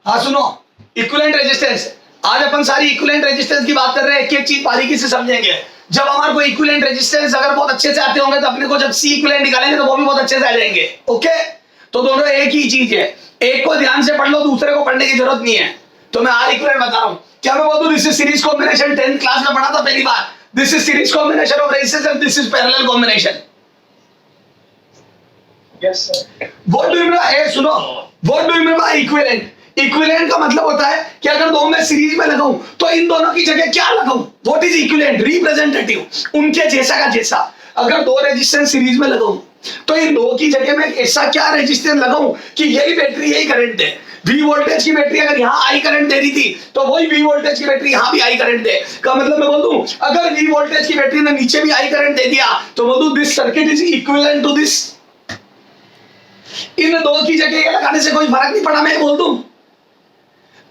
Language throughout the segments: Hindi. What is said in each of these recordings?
हाँ सुनो, इक्विवेलेंट रेजिस्टेंस, आज अपन सारी इक्विवेलेंट रेजिस्टेंस की बात कर रहे हैं, एक एक चीज बारीकी से समझेंगे। जब हमारे को इक्विवेलेंट रेजिस्टेंस अगर बहुत अच्छे से आते होंगे तो अपने को जब सी इक्विवेलेंट निकालेंगे तो वो भी बहुत अच्छे से आ जाएंगे। ओके, तो दोनों एक ही चीज है, एक को ध्यान से पढ़ लो, दूसरे को पढ़ने की जरूरत नहीं है। तो मैं आर इक्विवेलेंट बता रहा हूं, क्या मैं बोल दूं this is series combination, 10th class में पढ़ा था पहली बार, this is series combination of resistance and this is parallel combination. Yes, sir. What do you mean by, सुनो, what do you mean by equivalent? Equivalent का मतलब होता है कि अगर दो में सीरीज में लगाऊं तो इन दोनों की जगह क्या लगाऊं? What is equivalent? रिप्रेजेंटेटिव, उनके जैसा का जैसा। अगर दो रेजिस्टेंस सीरीज में लगाऊं तो इन दो की जगह में ऐसा क्या रेजिस्टेंस लगाऊं कि यही बैटरी यही करंट दे। वी वोल्टेज की बैटरी अगर यहाँ आई करंट दे रही थी तो वही वी वोल्टेज की बैटरी यहाँ भी आई करंट दे। का मतलब मैं बोल दूं अगर वी वोल्टेज की बैटरी ने नीचे भी आई करंट दे दिया तो बोल दूं this circuit is equivalent to this. इन दो की जगह ये लगाने से कोई फर्क नहीं पड़ा, मैं बोल दूं।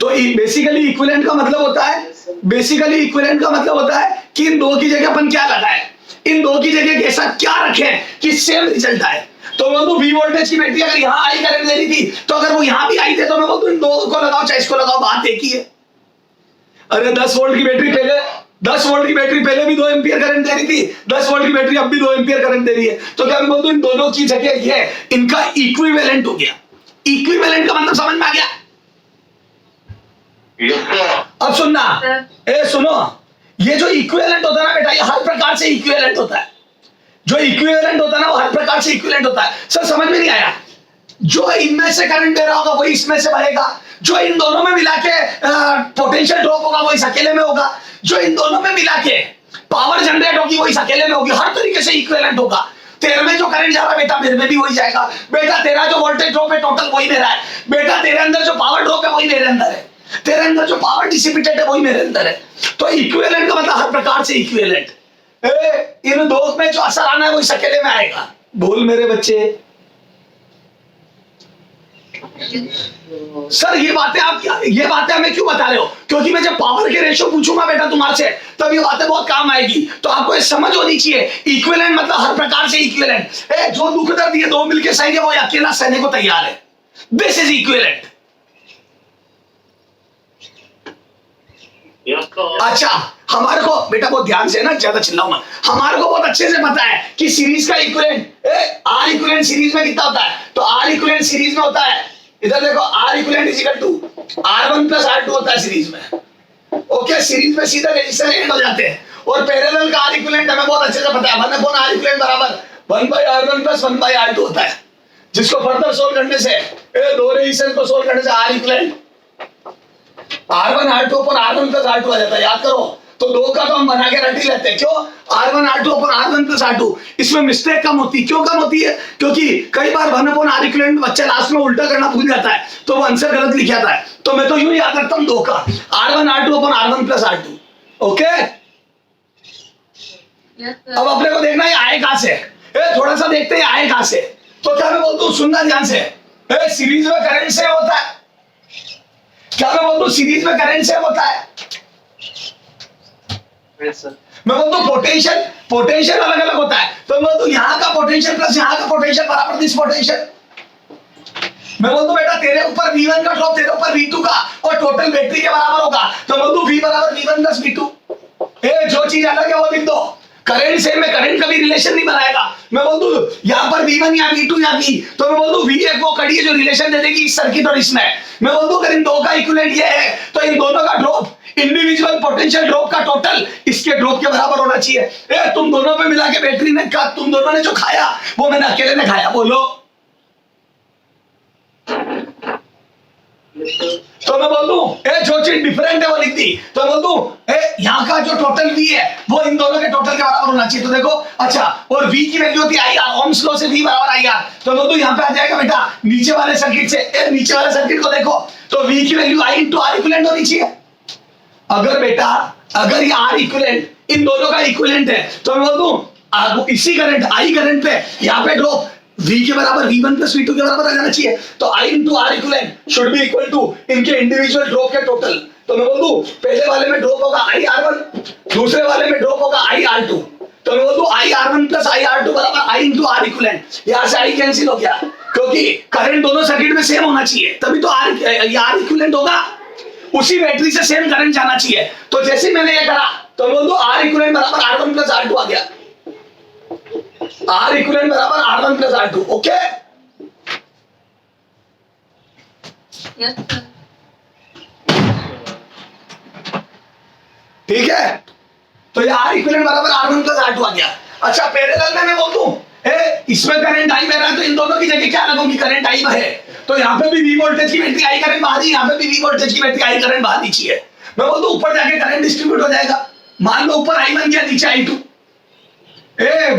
तो बेसिकली इक्विवेलेंट का मतलब होता है, बेसिकली इक्विवेलेंट का मतलब होता है कि इन दो की जगह अपन क्या लगाए, इन दो की जगह ऐसा क्या रखें कि सेम रिजल्ट आए। तो मैं बोलूं वी वोल्टेज की बैटरी अगर यहाँ आई करंट दे रही थी तो अगर वो यहाँ भी आई थे तो मैं बोलूं इन दो को लगाओ चाहे इसको लगाओ, बात एक ही है। अरे 10 वोल्ट की बैटरी पहले, 10 वोल्ट की बैटरी पहले भी 2 एम्पियर करंट दे रही थी, 10 वोल्ट की बैटरी अब भी 2 एम्पियर करंट दे रही है, तो क्या मैं बोल दूं इन दोनों की जगह ये इनका इक्विवेलेंट हो गया। इक्विवेलेंट का मतलब समझ में आ गया? अब सुनना, ए सुनो, ये जो इक्विवेलेंट होता है ना बेटा, ये हर प्रकार से इक्विवेलेंट होता है। जो इक्विवेलेंट होता है ना वो हर प्रकार से इक्विवेलेंट होता है। सर समझ में नहीं आया? जो इनमें से करंट दे रहा होगा वही इसमें से बहेगा, जो इन दोनों में मिला के पोटेंशियल ड्रॉप होगा वो इस अकेले में होगा, जो इन दोनों में मिला के पावर जनरेट होगी वो इस अकेले में होगी। हर तरीके से इक्विवेलेंट होगा। तेरे में जो करंट जा रहा है बेटा मेरे में भी वही जाएगा। बेटा तेरा जो वोल्टेज ड्रॉप है टोटल वही मेरा है। बेटा तेरे अंदर जो पावर ड्रॉप है वही मेरे अंदर है। तेरे अंदर जो पावर डिसिपेटेड है वही मेरे अंदर है। तो इक्विवेलेंट का मतलब हर प्रकार से इक्विवेलेंट। इन दो में जो असर आना है वो इस अकेले में आएगा। बोल मेरे बच्चे। सर ये बातें आप क्या, ये बातें हमें क्यों बता रहे हो? क्योंकि मैं जब पावर के रेशियो पूछूंगा बेटा तुम्हारे से तब ये बातें बहुत काम आएगी। तो आपको ये समझ होनी चाहिए, इक्विवेलेंट मतलब हर प्रकार से इक्विवेलेंट। जो दुख दर्द ये दो मिलके सहेंगे वो अकेला सहने को तैयार है। This is equivalent. अच्छा, हमारे को बेटा बहुत ध्यान से ना, ज्यादा चिल्लाओ मत। हमारे को बहुत अच्छे से पता है कि सीरीज का इक्विवेलेंट, आर इक्विवेलेंट सीरीज में कितना होता है? तो आर इक्विवेलेंट सीरीज में होता है, इधर देखो, R equivalent is equal to R1 plus R2 होता है सीरीज में। ओके, सीरीज में सीधा रेजिस्टेंस ऐड हो जाते हैं। और पैरेलल का आर इक्विवेलेंट हमें बहुत अच्छे से पता है, 1/R इक्विवेलेंट बराबर 1/R1 प्लस 1/R2 होता है। जिसको फर्दर सोल्व करने से, दो रेजिस्टेंस को सोल्व करने से R equivalent R1 R2 upon R1 plus R2 आ जाता है। याद करो, तो दो का तो हम बना के रख ही लेते हैं। क्यों? R1 R2 upon R1 plus R2। इसमें मिस्टेक कम होती है। क्यों कम होती है? क्योंकि कई बार 1/R इक्विवेलेंट बच्चा लास्ट में उल्टा करना भूल जाता है तो वो आंसर गलत लिख जाता है। तो मैं तो यूं याद रखता हूं दो का R1 R2 upon R1 plus R2। Okay, अब अपने को देखना है आए कहां से। थोड़ा सा देखते हैं आए कहां से। तो क्या मैं बोलता हूं, सुनना ध्यान से, सीरीज में करंट से होता है। क्या मैं बोलता हूं सीरीज में करंट से होता है? मैं बोलता हूं पोटेंशियल, पोटेंशियल अलग अलग होता है। तो मैं बोलता हूं यहां का पोटेंशियल प्लस यहां का पोटेंशियल बराबर दिस पोटेंशियल। मैं बोलता हूं बेटा तेरे ऊपर V1 का ड्रॉप तेरे ऊपर V2 का और टोटल बैटरी के बराबर होगा। तो मैं बोलता हूं V बराबर V1 प्लस V2। जो चीज अलग है वो लिख दो। करंट से में करंट कभी रिलेशन नहीं बनाएगा। मैं बोल दूं यहाँ पर V1 या V2 या V, तो मैं बोल दूं V एक वो कड़ी है जो रिलेशन दे देगी इस सर्किट और इसमें। मैं बोल दूं अगर इन दो का इक्विवेलेंट ये है तो इन दोनों का ड्रॉप, इंडिविजुअल पोटेंशियल ड्रॉप का टोटल इसके ड्रॉप के बराबर होना चाहिए। तुम दोनों पे मिला के बैटरी ने का, तुम दोनों ने जो खाया वो मैंने अकेले ने खाया। बोलो। तो मैं बोल दूं जो चीज डिफरेंट है वो लिख दी। तो मैं बोल दूं यहाँ का जो टोटल V है वो इन दोनों के टोटल के बराबर होना चाहिए। तो देखो, अच्छा, और V की वैल्यू होती है IR, ओम्स लॉ से V बराबर IR। तो मैं बोल दूं यहाँ पे आ जाएगा बेटा नीचे वाले सर्किट से, नीचे वाले सर्किट को देखो तो V की value I into R equivalent होनी चाहिए। अगर बेटा, अगर ये R इक्विवेलेंट इन दोनों का इक्विवेलेंट है तो मैं बोल दूं इसी करंट I करंट पे यहाँ पे ड्रॉप V के बराबर V1 प्लस V2 के बराबर आ जाना चाहिए। तो I into R equivalent should be equal to इनके इंडिविजुअल ड्रॉप के टोटल। तो मैं बोल दूं पहले वाले में ड्रॉप होगा IR1, दूसरे वाले में ड्रॉप होगा IR2। तो मैं बोल दूं IR1 प्लस IR2 बराबर I इंटू R इक्विवेलेंट। यहाँ से I कैंसिल हो गया, क्योंकि करंट दोनों सर्किट में सेम होना चाहिए, तभी तो आर इक्विवेलेंट होगा, उसी बैटरी से सेम करंट जाना चाहिए। तो जैसे मैंने ये करा तो बोल दो आर इक्विवेलेंट बराबर R1 प्लस R2 आ गया, आर इक्विवेलेंट बराबर R1 प्लस R2। ओके ठीक है, तो ये आर इक्विवेलेंट बराबर R1 प्लस R2 आ गया। अच्छा पैरेलल में मैं बोल दूं इसमें करंट आई बह रहा है तो इन दोनों की जगह क्या लगूंगी, करंट आई बहे, तो यहाँ पे भी वी वोल्टेज की बैटरी आई करंट बाहर ही, यहाँ पे भी वी वोल्टेज की बैटरी आई करंट बाहर नीचे है। मैं बोल दूं ऊपर जाके करंट डिस्ट्रीब्यूट हो जाएगा, मान लो ऊपर आई बन गया नीचे I2।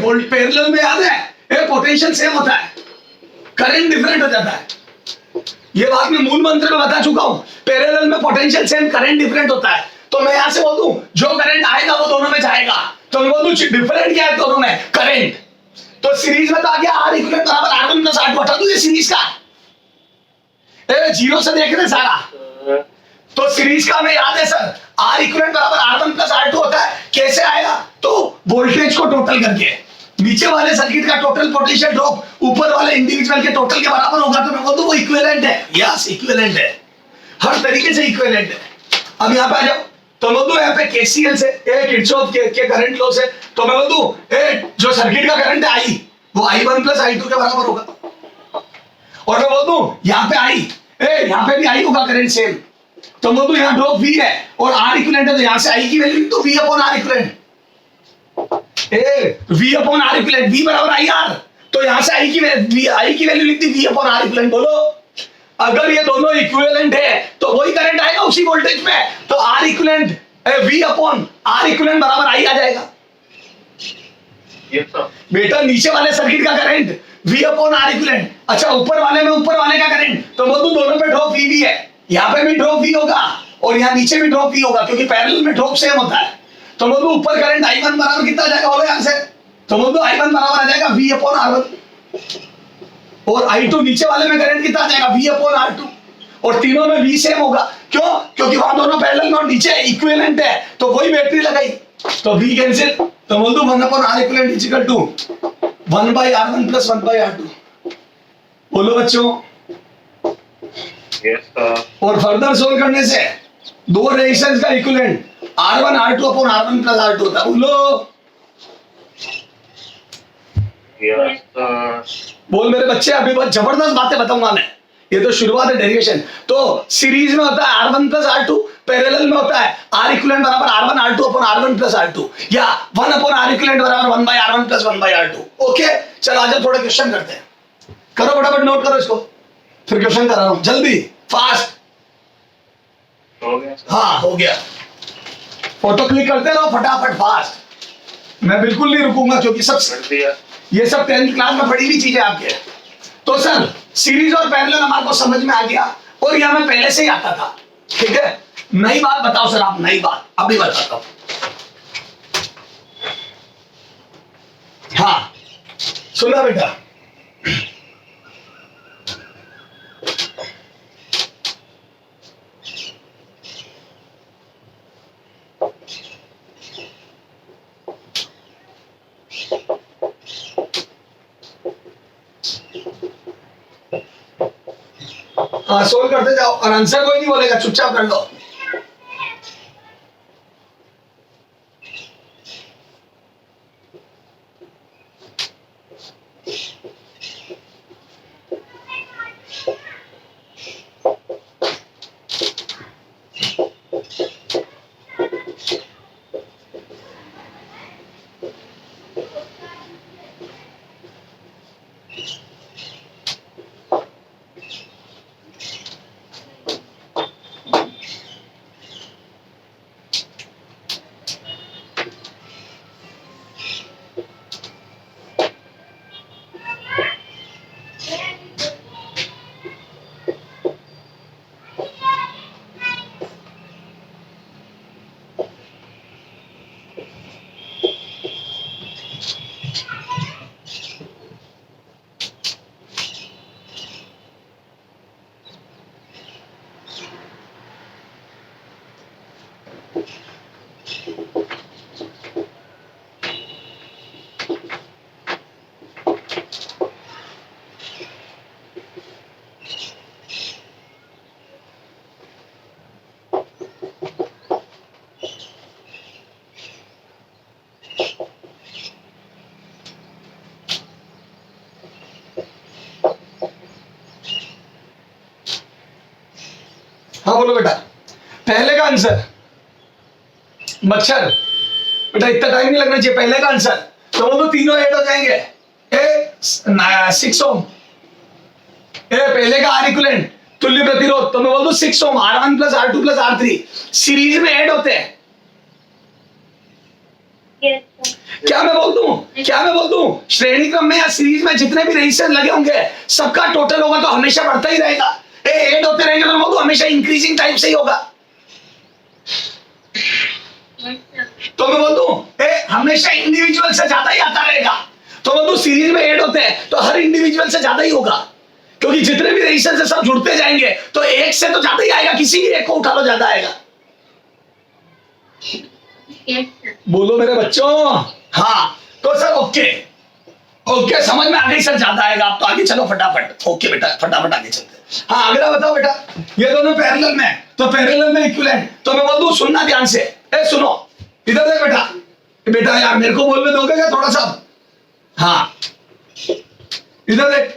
वोल्ट पैरेलल में याद है पोटेंशियल सेम होता है, करंट डिफरेंट हो जाता है। ये बात मैं मूल मंत्र में बता चुका हूं, पैरेलल में पोटेंशियल सेम करंट डिफरेंट होता है। तो मैं यहां से बोल दूं जो करंट आएगा वो दोनों में जाएगा, तो मैं बोल दूं डिफरेंट क्या है दोनों में, करंट। तो सीरीज में तो आ गया आर इक्विवेलेंट बराबर R1 प्लस R2, हटा दूं ये सीरीज का, जीरो से देख रहे सारा, तो सीरीज का हमें याद है सर आर इक्विवेलेंट बराबर R1 प्लस R2 होता है। कैसे आएगा, तो वोल्टेज को टोटल करके, नीचे वाले सर्किट का टोटल पोटेंशियल ड्रॉप ऊपर वाले इंडिविजुअल के टोटल के बराबर होगा, तो मैं बोल दूं वो इक्विवेलेंट है। यस इक्विवेलेंट है, हर तरीके से इक्विवेलेंट है। अब यहाँ पे आ जाओ, तो मैं बोल दूं यहाँ पे केसीएल से किरचॉफ के करंट लॉ से, तो मैं बोल दूं जो सर्किट का करंट है आई वो I1 प्लस I2 के बराबर होगा। और मैं बोल दूं यहाँ पे आई यहाँ पे भी आई होगा करंट सेम, तो मैं बोल दूं यहाँ ड्रॉप V है और R इक्विवेलेंट है, तो यहाँ से I की वैल्यू तो V upon R equivalent, V upon R equivalent, V बराबर IR, तो यहाँ से I की वैल्यू लिख दी V अपॉन R इक्विवेलेंट। बोलो अगर ये दोनों इक्विवेलेंट है तो वही करंट आएगा उसी वोल्टेज पे, तो R equivalent V upon R equivalent बराबर I आ जाएगा। बेटा नीचे वाले सर्किट का current V upon R equivalent, अच्छा ऊपर वाले में ऊपर वाले का करंट, तो बोल दोनों पे ड्रॉप V भी है, यहाँ पे भी ड्रॉप V होगा और यहाँ नीचे भी ड्रॉप V होगा, क्योंकि पैरेलल में ड्रॉप सेम होता है। तो बोल ऊपर करंट I1 बराबर कितना आ जाएगा, बोलो यहाँ से, तो बोल I1 बराबर आ जाएगा V अपॉन R1, और I2 नीचे वाले में करंट कितना आ जाएगा V अपॉन R2, और तीनों में V सेम होगा। क्यों, क्योंकि वहां दोनों पैरेलल में और नीचे इक्विवेलेंट है, तो वही बैटरी लगाई, तो V कैंसिल, तो बोल दो 1 upon R equivalent is equal to 1 by R1 plus 1 by R2। बोलो बच्चों, और फर्दर सोल्व करने से दो रेजिस्टेंस का equivalent R1 R2 upon R1 plus R2 होता है। बोलो बोल मेरे बच्चे, अभी बहुत जबरदस्त बातें बताऊंगा मैं, ये तो शुरुआत है डेरिवेशन। तो सीरीज में होता है R1 प्लस R2, पैरेलल में होता है R इक्विवेलेंट बराबर R1 R2 upon R1 plus R2, या 1 अपॉन R इक्विवेलेंट बराबर 1 by R1 plus 1 by R2। Okay चलो आज थोड़े क्वेश्चन करते हैं, करो फटाफट नोट करो इसको, फिर क्वेश्चन करा रहा हूं, जल्दी फास्ट। हो गया? हाँ हो गया, फोटो क्लिक करते रहो फटाफट फास्ट, मैं बिल्कुल नहीं रुकूंगा क्योंकि सब ये सब 10th क्लास में पढ़ी हुई चीजें आपके। तो सर सीरीज और पैरेलल हमारे को समझ में आ गया, और यह हमें पहले से ही आता था, ठीक है। नई बात बताओ सर आप, नई बात अभी बताता हूं। हाँ सुना बेटा, हाँ सोल्व करते जाओ, और आंसर कोई नहीं बोलेगा, चुपचाप कर लो। हाँ बोलो बेटा। पहले का आंसर मच्छर, बेटा इतना टाइम नहीं लगना चाहिए। पहले का आंसर तो वो तो तीनों ऐड हो जाएंगे। ए 6 ओम, ए पहले का आर इक्विवेलेंट तुल्य प्रतिरोध, तो मैं बोल दूं 6 ओम, R1 plus R2 plus R3 series में ऐड होते हैं। क्या मैं बोल दूं श्रेणी क्रम में या सीरीज में जितने भी रेजिस्टेंस लगे होंगे सबका टोटल होगा तो हमेशा बढ़ता ही रहेगा। ऐड होते रहेंगे तो मैं बोल दूं हमेशा इंक्रीजिंग टाइप से ही होगा। तो मैं बोल दूं हमेशा इंडिविजुअल से ज्यादा ही आता रहेगा। तो मैं बोल दूं सीरीज में ऐड होते हैं तो हर इंडिविजुअल से ज्यादा ही होगा, क्योंकि जितने भी रेजिस्टेंस है सब जुड़ते जाएंगे तो एक से तो ज्यादा ही आएगा, किसी भी एक को उठा लो ज्यादा आएगा। बोलो मेरे बच्चों। हाँ तो सर ओके समझ में आ गई सर, ज्यादा आएगा। आप तो आगे चलो फटाफट। ओके बेटा फटाफट आगे चलते हैं। हाँ अगला बताओ बेटा। ये दोनों पैरेलल में, तो पैरेलल में इक्विवेलेंट, तो मैं बोल दूं सुनना ध्यान से। सुनो इधर देख बेटा, बेटा यार मेरे को बोलने दोगे क्या थोड़ा सा? हाँ इधर देख,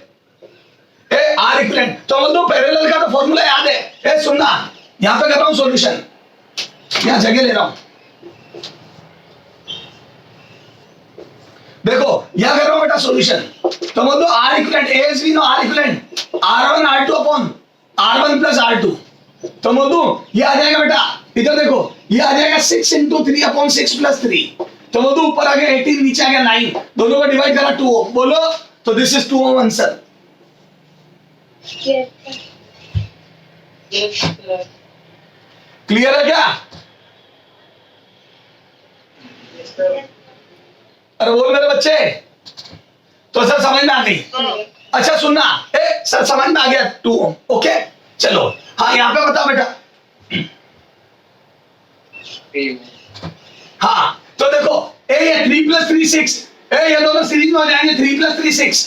आर इक्विवेलेंट, तो बोल दो पैरेलल का तो फॉर्मूला याद है। सुनना, यहां पे कर रहा हूं सॉल्यूशन, यहां जगह ले रहा हूं। देखो यहां कर रहा हूं बेटा सॉल्यूशन, तो बोल दो R equivalent as we know R equivalent R1 R2 upon R1 plus R2, तो बोल दो ये आ जाएगा बेटा, इधर देखो ये आ जाएगा 6 इंटू 3 अपॉन 6 प्लस 3, तो बोल दो ऊपर आ गया 18 नीचे आ गया 9, दोनों को डिवाइड करा 2 ओम। बोलो तो this is 2 ohm answer. Clear है क्या? अरे बोल मेरे बच्चे, तो सर समझ में आ गई? अच्छा सुनना, सर समझ में आ गया 2 ओम। ओके चलो हाँ यहाँ पे बताओ बेटा। हाँ तो देखो ये 3 प्लस 3 6, ये दोनों सीरीज में हो जाएंगे 3 प्लस 3 6,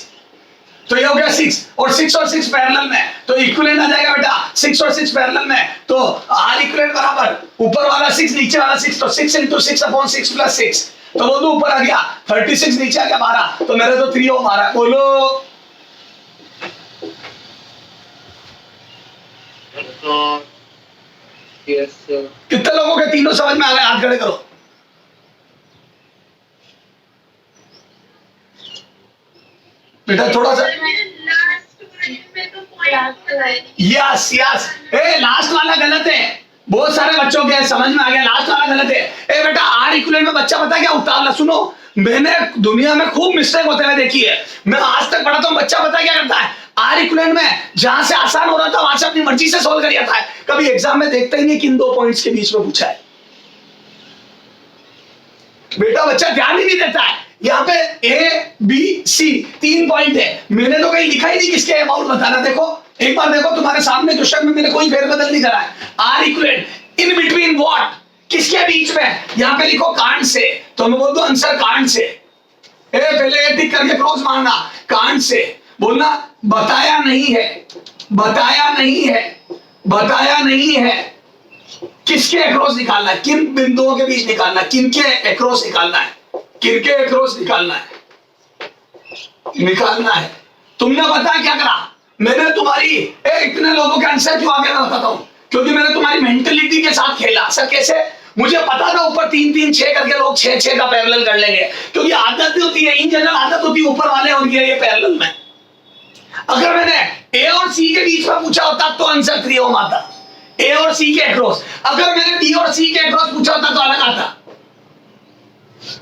तो ये हो गया 6 और 6 पैरेलल में, तो इक्विवेलेंट आ जाएगा बेटा 6 और 6 पैरेलल में, तो आर इक्विवेलेंट बराबर ऊपर वाला 6 नीचे वाला 6, तो 6 इंटू 6 अपॉन 6 प्लस 6, तो बोलो ऊपर आ गया 36 नीचे आ गया 12, तो मेरे तो 3 ओम आ रहा है। बोलो कितने लोगों के तीनों समझ में आ गए? हाथ खड़े करो। बेटा थोड़ा सा यस लास्ट वाला गलत है, बहुत सारे बच्चों के समझ में आ गया, लास्ट वाला गलत है। बेटा आर इक्विवेलेंट में बच्चा पता है क्या उतारना, सुनो मैंने दुनिया में खूब मिस्टेक होते हुए देखी है, मैं आज तक पढ़ाता हूँ, बच्चा पता है क्या करता है आर इक्विवेलेंट में जहां से आसान हो रहा था वहां से अपनी मर्जी से सॉल्व कर जाता है, कभी एग्जाम में देखता ही नहीं कि इन 2 पॉइंट्स के बीच में पूछा है। बेटा बच्चा ध्यान ही नहीं देता है, यहाँ पे ए बी सी 3 पॉइंट है, मैंने तो कहीं लिखा ही नहीं किसके अबाउट बताना। देखो एक बार देखो तुम्हारे सामने क्वेश्चन में मैंने कोई फेरबदल नहीं करा है। R equivalent in between what, किसके बीच में, यहाँ पे लिखो कांट से, तो मैं बोल दूं आंसर कांट से। पहले ये टिक करके क्लोज मारना, कांट से बोलना बताया नहीं है, बताया नहीं है, बताया नहीं है, किसके अक्रॉस निकालना है, किन बिंदुओं के बीच निकालना है, किनके अक्रॉस निकालना है, किनके अक्रॉस निकालना है, निकालना है। तुमने पता क्या करा, मैंने तुम्हारी इतने लोगों के आंसर क्यों आगे मैं बताता हूं, क्योंकि मैंने तुम्हारी मेंटलिटी के साथ खेला। सर कैसे, मुझे पता था ऊपर 3 3 6 करके लोग 6 6 का पैरेलल कर लेंगे, क्योंकि आदत होती है, इन जनरल आदत होती है ऊपर वाले और ये पैरेलल में। अगर मैंने ए और सी के बीच में पूछा होता तो आंसर 3 ओम आता, ए और सी के अक्रॉस। अगर मैंने बी और सी के अक्रॉस पूछा होता तो अलग आता,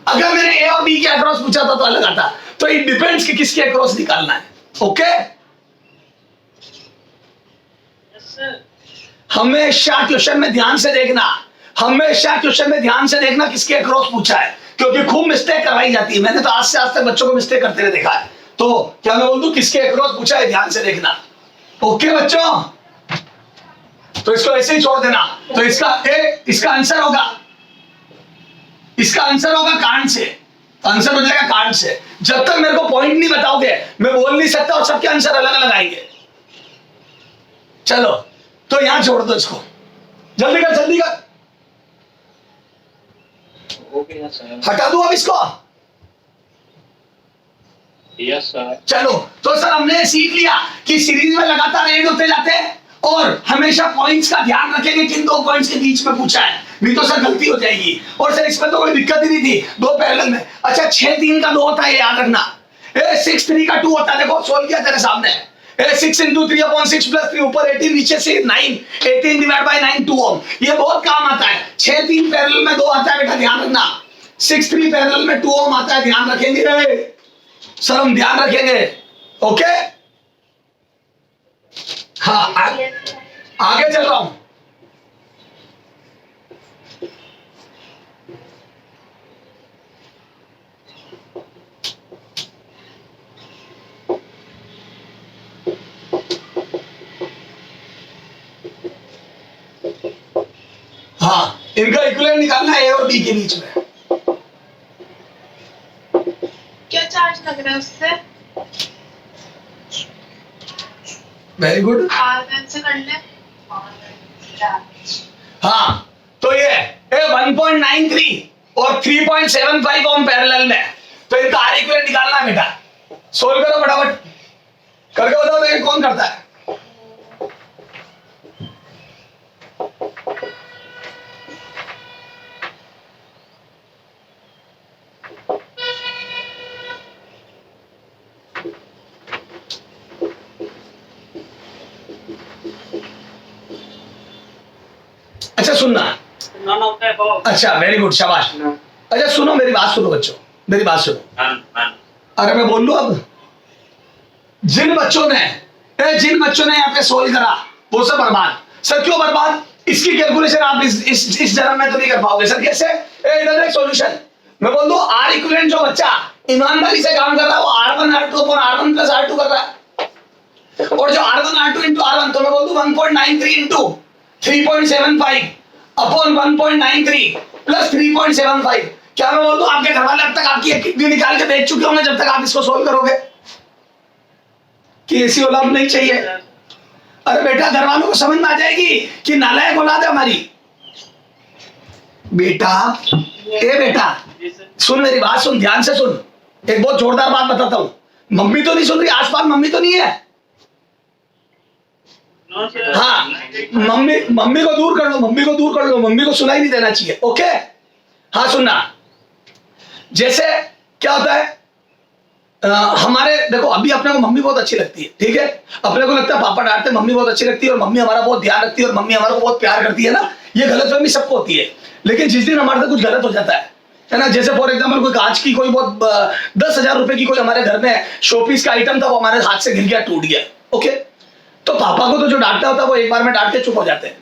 अगर मैंने ए और बी के अक्रॉस पूछा था तो अलग आता। तो इट डिपेंड्स कि किसके अक्रॉस निकालना है। ओके हमेशा क्वेश्चन में ध्यान से देखना, हमेशा क्वेश्चन में ध्यान से देखना किसके अक्रॉस पूछा है, क्योंकि खूब मिस्टेक करवाई जाती है। मैंने तो आज से आज तक बच्चों को मिस्टेक करते हुए देखा है, तो क्या मैं बोल दूं किसके अक्रॉस पूछा है, ध्यान से देखना। ओके बच्चों, तो इसको ऐसे ही छोड़ देना। तो इसका आंसर होगा, इसका आंसर होगा कांट से, आंसर हो जाएगा कांट से। जब तक मेरे को पॉइंट नहीं बताओगे मैं बोल नहीं सकता, और सबके आंसर अलग अलग आएंगे। चलो तो यहां छोड़ दो इसको, जल्दी कर जल्दी कर, हटा दो अब इसको। Yes sir. चलो तो सर हमने सीख लिया कि सीरीज में लगातार ऐड होते जाते हैं और हमेशा पॉइंट्स का ध्यान रखेंगे किन दो पॉइंट्स के बीच में पूछा है, नहीं तो सर गलती हो जाएगी। और सर इसमें तो कोई दिक्कत ही नहीं थी, दो पैरेलल में। अच्छा 6-3 का 2 होता है, याद रखना। 6-3 का 2 होता है, देखो सोल्व किया तेरे सामने। 6 into 3/6 plus 3 ऊपर 18 नीचे से 9, 18 डिवाइड बाय 9 2 ओम। ये बहुत काम आता है। 6-3 पैरेलल में 2 आता है बेटा, ध्यान रखना। 6-3 पैरेलल में 2 ओम आता है, ध्यान रखेंगे सर, हम ध्यान रखेंगे। ओके हाँ, आगे चल रहा हूं। हाँ, इनका इक्विवेलेंट निकालना है ए और बी के बीच में। क्या चार्ज लग रहा है उससे? Very good. R1 से कर ले। हाँ, तो ये 1.93 और 3.75 ओम पैरेलल में, तो इनका आर इक्विवेलेंट निकालना है बेटा। सोल्व करो फटाफट, करके बताओ तो ये कौन करता है। अच्छा सुनना, None of the above. अच्छा वेरी गुड, शाबाश। No. अच्छा सुनो, मेरी बात सुनो बच्चों, मेरी बात सुनो। None. अरे मैं बोल लूं अब, जिन बच्चों ने यहाँ पे सोल्व करा वो सब बर्बाद। सर क्यों बर्बाद? इसकी कैलकुलेशन आप इस जन्म में तो नहीं कर पाओगे। सर कैसे? इधर एक सॉल्यूशन मैं बोल दूं, आर इक्विवेलेंट जो बच्चा ईमानदारी से काम कर रहा है वो R1 R2 upon R1 plus R2 कर रहा है, और जो R1 R2 इंटू R1, तो मैं बोल दूं 1.93 इंटू 3.75 अपॉन 1.93 प्लस 3.75। क्या मैं बोल दूं आपके घर वाले अब तक आपकी एक किडनी निकाल के बेच चुके होंगे जब तक आप इसको सोल्व करोगे कि ऐसी औलाद नहीं चाहिए। अरे बेटा घर वालों को समझ में आ जाएगी कि नालायक औलाद है हमारी। बेटा ए बेटा सुन, मेरी बात सुन, ध्यान से सुन, एक बहुत जोरदार बात बताता हूं। मम्मी तो नहीं सुन रही, आसपास मम्मी तो नहीं है? No, sir. हाँ, मम्मी को दूर कर लो, मम्मी को दूर कर लो, मम्मी को सुनाई नहीं देना चाहिए। ओके हाँ सुनना, जैसे क्या होता है हमारे देखो, अभी अपने को मम्मी बहुत अच्छी लगती है, ठीक है, अपने को लगता है पापा डांटते, मम्मी बहुत अच्छी लगती है और मम्मी हमारा बहुत ध्यान रखती है और मम्मी हमारे को बहुत प्यार करती है ना। ये गलतफहमी सबको होती है, लेकिन जिस दिन हमारे साथ कुछ गलत हो जाता है ना, जैसे फॉर एग्जांपल कोई कांच की कोई बहुत 10,000 रुपए की कोई हमारे घर में शोपीस का आइटम था, वो हमारे हाथ से गिर गया, टूट गया। ओके, तो पापा को तो जो डांटता होता है वो एक बार में डांट के चुप हो जाते हैं,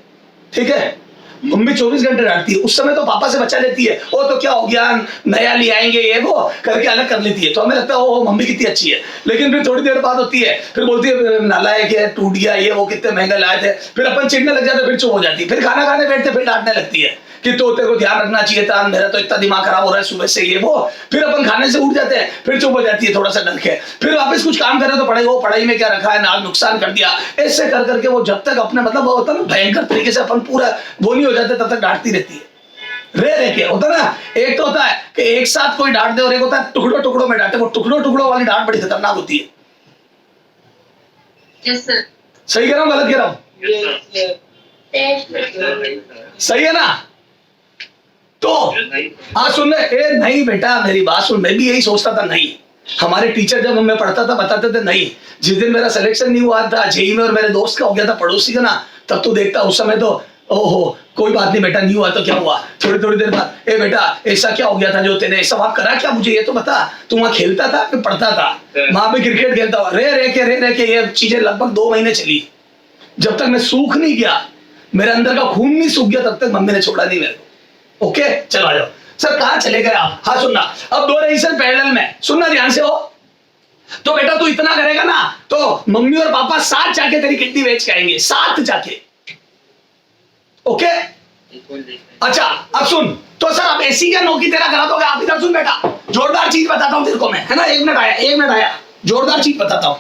ठीक है। मम्मी 24 घंटे डांटती है, उस समय तो पापा से बचा लेती है, वो तो क्या हो गया, नया ले आएंगे ये वो करके अलग कर लेती है, तो हमें लगता है ओ मम्मी कितनी अच्छी है। लेकिन फिर थोड़ी देर बाद होती है, फिर बोलती है नालायक है, टूट गया ये वो, कितने महंगे लाए थे, फिर अपन चिढ़ने लग जाते, फिर चुप हो जाती है, फिर खाना खाने बैठते फिर डांटने लगती है कि तो तेरे को ध्यान रखना चाहिए था, मेरा तो इतना दिमाग खराब हो रहा है सुबह से ये वो। फिर अपन खाने से उठ जाते हैं, फिर चुप हो जाती है थोड़ा सा डर के, फिर वापस कुछ काम करे तो पढ़ाई में क्या रखा है ना, नुकसान कर दिया, ऐसे कर करके वो जब तक अपने मतलब वो होता है ना भयंकर तरीके से अपन पूरा वो नहीं हो जाते तब तक डांटती रहती है। रह के होता ना, एक तो होता है कि एक साथ कोई डांट दे और एक होता है टुकड़ों टुकड़ों में डांटे। वो टुकड़ों वाली डांट बड़ी खतरनाक होती है। Yes, sir. सही कह रहा हूँ गलत कह रहा हूँ? सही है ना? तो हाँ सुन ले, ए नहीं बेटा मेरी बात सुन, मैं भी यही सोचता था, नहीं हमारे टीचर जब हमें पढ़ता था बताते थे, नहीं जिस दिन मेरा सिलेक्शन नहीं हुआ था जेई में और मेरे दोस्त का हो गया था पड़ोसी का ना, तब तो देखता उस समय तो ओहो कोई बात नहीं बेटा, नहीं हुआ तो क्या हुआ, थोड़ी थोड़ी देर बाद ए बेटा ऐसा क्या हो गया था जो तेने ऐसा वहां करा क्या, मुझे ये तो बता, तू वहां खेलता था कि पढ़ता था? वहां पे क्रिकेट खेलता हुआ रह के ये चीजें लगभग 2 महीने चली, जब तक मैं सूख नहीं गया, मेरे अंदर का खून नहीं सूख गया, तब तक मम्मी ने छोड़ा नहीं मेरे को। ओके चलो आ जाओ। सर कहां चले गए आप? हाँ सुनना, अब 2 रेजिस्टेंस पैरेलल में, सुनना ध्यान से हो। तो बेटा तू इतना करेगा ना तो मम्मी और पापा साथ जाके तेरी किडनी बेच के आएंगे, साथ जाके। ओके अच्छा अब सुन, तो सर अब ऐसी क्या नौकरी तेरा करा दोगे आप? इधर सुन बेटा, जोरदार चीज बताता हूं तेरे को मैं, है ना, 1 मिनट आया, जोरदार चीज बताता हूं।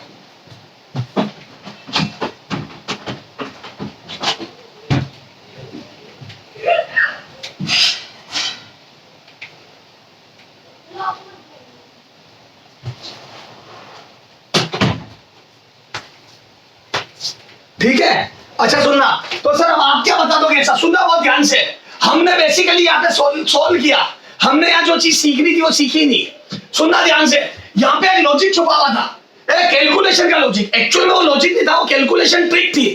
ठीक है, अच्छा सुनना, तो सर अब आप क्या बता दोगे? ऐसा सुनना बहुत ध्यान से। हमने बेसिकली यहाँ पे सोल्व किया, हमने यहाँ जो चीज सीखनी थी वो सीखी नहीं। सुनना ध्यान से, यहाँ पे एक लॉजिक छुपा हुआ था, एक कैलकुलेशन का लॉजिक। एक्चुअल में वो लॉजिक नहीं था, वो कैलकुलेशन ट्रिक थी,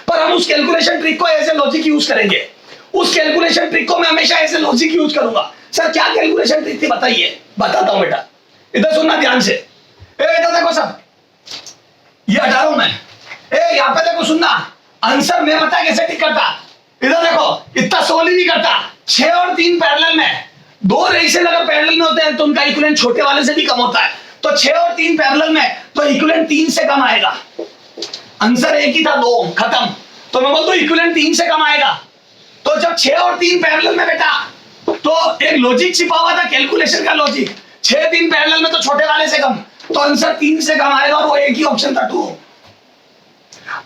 पर हम उस कैलकुलेशन ट्रिक को एज ए लॉजिक यूज करेंगे। उस कैलकुलेशन ट्रिक को मैं हमेशा एज ए लॉजिक यूज करूंगा। सर क्या कैलकुलेशन ट्रिक थी बताइए? बताता हूं बेटा, इधर सुनना ध्यान से। इधर देखो सब, ये हटा रहा हूं मैं। यहाँ पे देखो सुनना, आंसर मैं बता कैसे टिक करता। इधर देखो, इतना सोल ही नहीं करता। 6 और 3 पैरेलल में, 2 रेशियल अगर पैरेलल में होते हैं तो उनका इक्विवेलेंट छोटे वाले से भी कम होता है। तो 6 और 3 पैरेलल में तो इक्विवेलेंट 3 से कम आएगा। आंसर एक ही था, 2 खत्म। तो मैं बोलता हूं इक्विवेलेंट 3 से कम आएगा। तो जब 6 और 3 पैरेलल में बेटा, तो एक लॉजिक छिपा हुआ था, कैलकुलेशन का लॉजिक। 6 3 पैरेलल में तो छोटे वाले से कम, तो आंसर 3 से कम आएगा, और वो एक ही ऑप्शन था 2।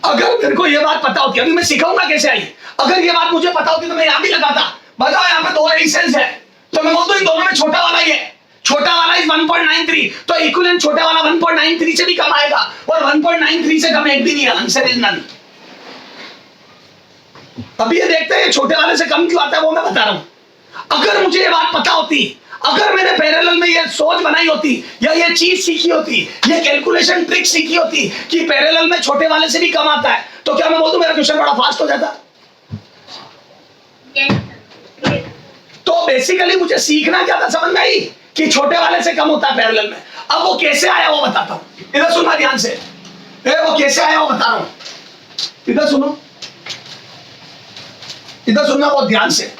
अगर मेरे को ये बात पता होती, अभी मैं सिखाऊंगा कैसे आई, अगर ये बात मुझे पता होती तो मैं यहाँ भी लगाता। बताओ यहाँ पे 2 रेशियल्स है, तो मैं बोलता हूं इन दोनों में छोटा वाला ही है। छोटा वाला इज 1.93, तो इक्विवेलेंट छोटा वाला 1.93 से भी कम आएगा, और 1.93 से कम एक भी नहीं है। Answer is none. अभी ये देखते हैं छोटे वाले से कम क्यों आता है, वो मैं बता रहा हूं। अगर मुझे ये बात पता होती, अगर मैंने पैरेलल में ये सोच बनाई होती, या ये चीज सीखी होती, ये कैलकुलेशन ट्रिक सीखी होती कि पैरेलल में छोटे वाले से भी कम आता है, तो क्या मैं बोल दूं मेरा क्वेश्चन बड़ा फास्ट हो जाता? तो बेसिकली मुझे सीखना क्या था, समझ में आई कि छोटे वाले से कम होता है पैरेलल में। अब वो कैसे आया वो बताता हूं, इधर सुनना ध्यान से। वो कैसे आया वो बता रहा हूं, इधर सुनो, इधर सुनना बहुत ध्यान से।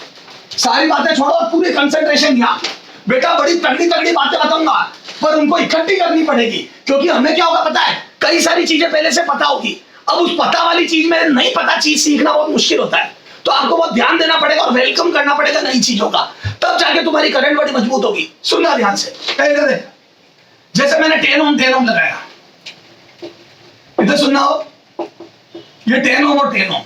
सारी बातें छोड़ो और पूरी कंसंट्रेशन यहाँ। बेटा बड़ी तगड़ी तगड़ी बातें बताऊंगा, पर उनको इकट्ठी करनी पड़ेगी, क्योंकि हमें क्या होगा पता है, कई सारी चीजें पहले से पता होगी। अब उस पता वाली चीज में नहीं पता चीज सीखना बहुत मुश्किल होता है, तो आपको बहुत ध्यान देना पड़ेगा और वेलकम करना पड़ेगा नई चीजों का, तब जाके तुम्हारी करंट बड़ी मजबूत होगी। सुनना ध्यान से। जैसे मैंने 10 ओम लगाया, इधर सुनना हो, ये 10 ओम और 10 ओम।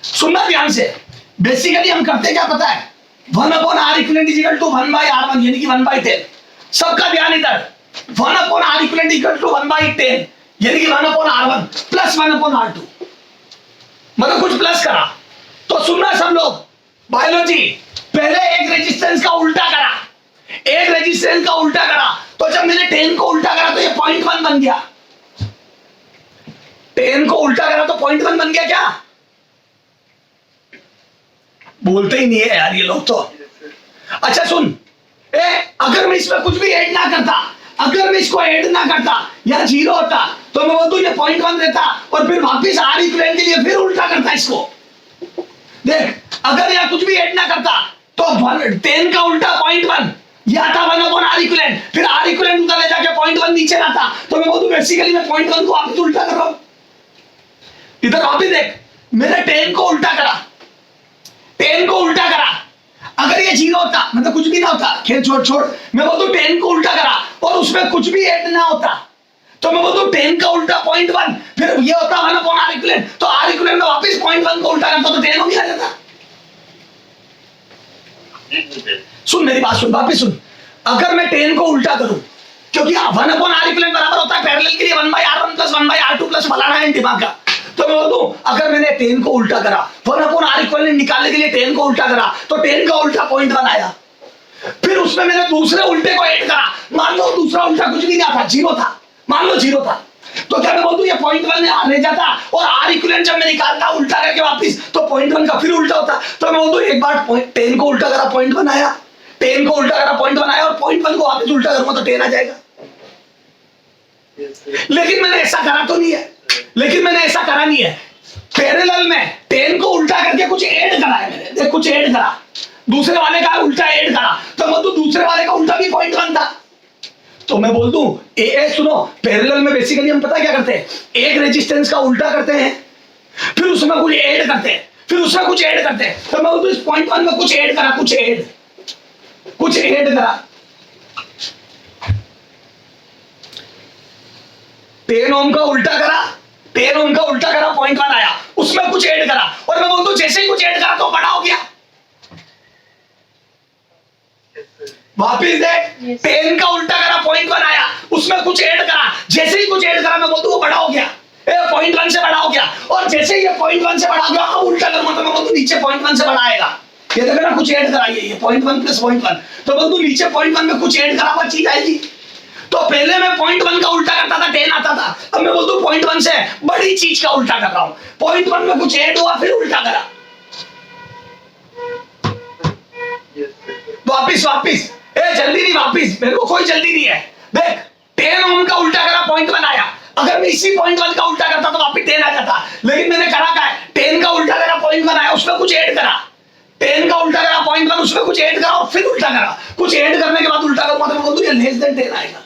सुनना ध्यान से। बेसिकली हम करते क्या पता है, 1/R equivalent is equal to 1/R1, यानी कि 1/10। सबका ध्यान इधर, 1/R इक्विवेलेंट इक्वल टू 1/10, यानी कि 1/R1 प्लस 1/R2, मतलब कुछ प्लस करा। तो सुनना सब लोग, बायोलॉजी, पहले एक रेजिस्टेंस का उल्टा करा, एक रेजिस्टेंस का उल्टा करा, तो जब मैंने 10 को उल्टा करा तो ये 0.1 बन गया। 10 को उल्टा करा तो 0.1 बन गया। क्या बोलते ही नहीं है यार ये लोग तो। अच्छा सुन, अगर मैं इसमें कुछ भी ऐड ना करता, अगर मैं इसको ऐड ना करता या 0 होता, तो मैं बोलूं ये 0.1 देता, और फिर वापिस R इक्विवेलेंट के लिए फिर उल्टा करता इसको। देख, अगर यहाँ कुछ भी ऐड ना करता तो 10 का उल्टा 0.1, या था 1/R इक्विवेलेंट, फिर R इक्विवेलेंट उधर ले जाके 0.1 नीचे लाता, तो मैं बोलूं बेसिकली मैं 0.1 को वापिस उल्टा कर रहा हूं। इधर वापिस देख, मैंने 10 को उल्टा करा, 10 को उल्टा करा। अगर ये 0 होता, मतलब कुछ भी ना होता, खेल छोड़, मैं बोलूं 10 को उल्टा करा और उसमें कुछ भी ऐड ना होता, तो मैं बोलूं 10 का उल्टा 0.1, फिर ये होता 1/R इक्विवेलेंट, तो R इक्विवेलेंट में वापस 0.1 को उल्टा करता तो 10 हो जाता। सुन मेरी बात, सुन वापस सुन। अगर मैं 10 को उल्टा करूं, क्योंकि 1/R इक्विवेलेंट बराबर होता है पैरेलल के लिए 1/R1 प्लस 1/R2 प्लस फलाना है दिमाग का, तो मैं बोल दूं अगर मैंने 10 को उल्टा करा, 1/R इक्विवेलेंट निकालने के लिए 10 को उल्टा करा, तो 10 का उल्टा 0.1 आया। फिर उसमें मैंने दूसरे उल्टे को ऐड करा, मान लो दूसरा उल्टा कुछ भी नहीं था, 0 था, मान लो 0 था, तो क्या मैं बोल दूं ये 0.1 ले जाता, और R इक्विवेलेंट जब मैं निकालता उल्टा करके वापस, तो 0.1 का फिर उल्टा होता। तो मैं बोल दूं एक बार 10 को उल्टा करा 0.1 आया, 10 को उल्टा करा 0.1 आया, और 0.1 को वापस उल्टा करूंगा तो 10 आ जाएगा। लेकिन मैंने ऐसा करा तो नहीं है, लेकिन मैंने ऐसा करा नहीं है। पैरेलल में 10 को उल्टा करके कुछ ऐड करा है मैंने, देख कुछ ऐड करा, दूसरे वाले का उल्टा ऐड करा, तो मैं तो दूसरे वाले का उल्टा भी 0.1 था, तो मैं बोल दूं सुनो, पैरेलल में बेसिकली हम पता क्या करते हैं, एक रेजिस्टेंस का उल्टा करते हैं, फिर उसमें कुछ ऐड करते हैं, फिर उसमें कुछ ऐड करते हैं, तो मैं बोलूं इस 0.1 में कुछ ऐड करा, कुछ ऐड करा। 10 ओम का उल्टा करा, 10 ओम का उल्टा करा 0.1 आया, उसमें कुछ ऐड करा, और मैं बोलता हूं जैसे ही कुछ ऐड करा तो बड़ा हो गया। वापिस देख, 10 का उल्टा करा 0.1 आया, उसमें कुछ ऐड करा, जैसे ही कुछ ऐड करा मैं बोलता हूं वो बड़ा हो गया। 0.1 से बढ़ाओ क्या, और जैसे ये 0.1 से बढ़ा गया अब उल्टा करो तो मैं बोलूँ नीचे 0.1 से बढ़ाएगा। ये देखो ना कुछ ऐड कराइए, ये 0.1 प्लस 0.1 तो बोलूँ नीचे 0.1 में कुछ ऐड करा हुआ चीज आएगी। तो पहले मैं 0.1 का उल्टा करता था 10 आता था, अब मैं बोलता हूँ 0.1 से बड़ी चीज का उल्टा कर रहा हूँ। 0.1 में कुछ ऐड हुआ फिर उल्टा करा, वापिस वापिस जल्दी नहीं, वापिस मेरे को कोई जल्दी नहीं है। देख 10 ओम का उल्टा करा 0.1 आया, अगर मैं इसी 0.1 का उल्टा करता तो वापिस 10 आ जाता, लेकिन मैंने करा क्या है 10 का उल्टा करा 0.1 आया उसमें कुछ ऐड करा, 10 का उल्टा करा 0.1 उसमें कुछ ऐड करा और फिर उल्टा करा, कुछ ऐड करने के बाद उल्टा करूंगा तो मैं बोल दूं ये लेस देन 10 आएगा।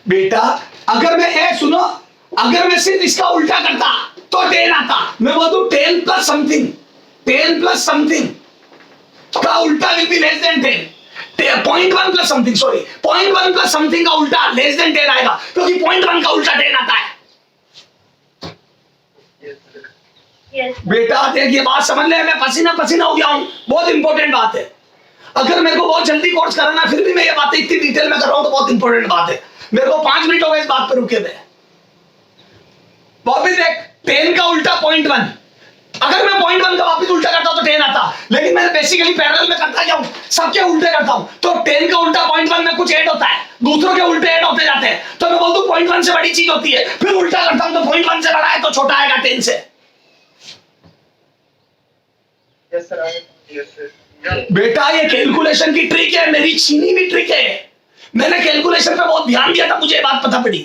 बेटा अगर मैं सुनो, अगर मैं सिर्फ इसका उल्टा करता तो 10 आता, मैं बोल दूं 10 प्लस समथिंग, 10 प्लस समथिंग का उल्टा will be less than 10, 0.1 plus something, sorry 0.1 plus something का उल्टा लेस देन 10 आएगा, क्योंकि 0.1 का उल्टा 10 आता है। बेटा देख ये बात समझ ले, मैं पसीना पसीना हो गया हूं, बहुत इंपॉर्टेंट बात है। अगर मेरे को बहुत जल्दी कोर्स कराना फिर भी मैं ये बातें इतनी डिटेल में कर रहा हूं तो बहुत इंपॉर्टेंट बात है। मेरे को 5 मिनट हो गए इस बात पर रुके हुए। वापिस देख 10 का उल्टा 0.1, अगर मैं 0.1 का वापिस उल्टा करता हूं तो 10 आता, लेकिन मैं बेसिकली पैरेलल में करता क्या हूं, सबके उल्टे करता हूं, तो 10 का उल्टा 0.1 में कुछ ऐड होता है, दूसरों के उल्टे ऐड होते जाते हैं, तो मैं बोलता हूं 0.1 से बड़ी चीज होती है, फिर उल्टा करता हूं तो 0.1 से बड़ा है तो छोटा आएगा 10 से। बेटा ये कैलकुलेशन की ट्रिक है, मेरी चीनी भी ट्रिक है। मैंने कैलकुलेशन पे बहुत ध्यान दिया था, मुझे बात पता पड़ी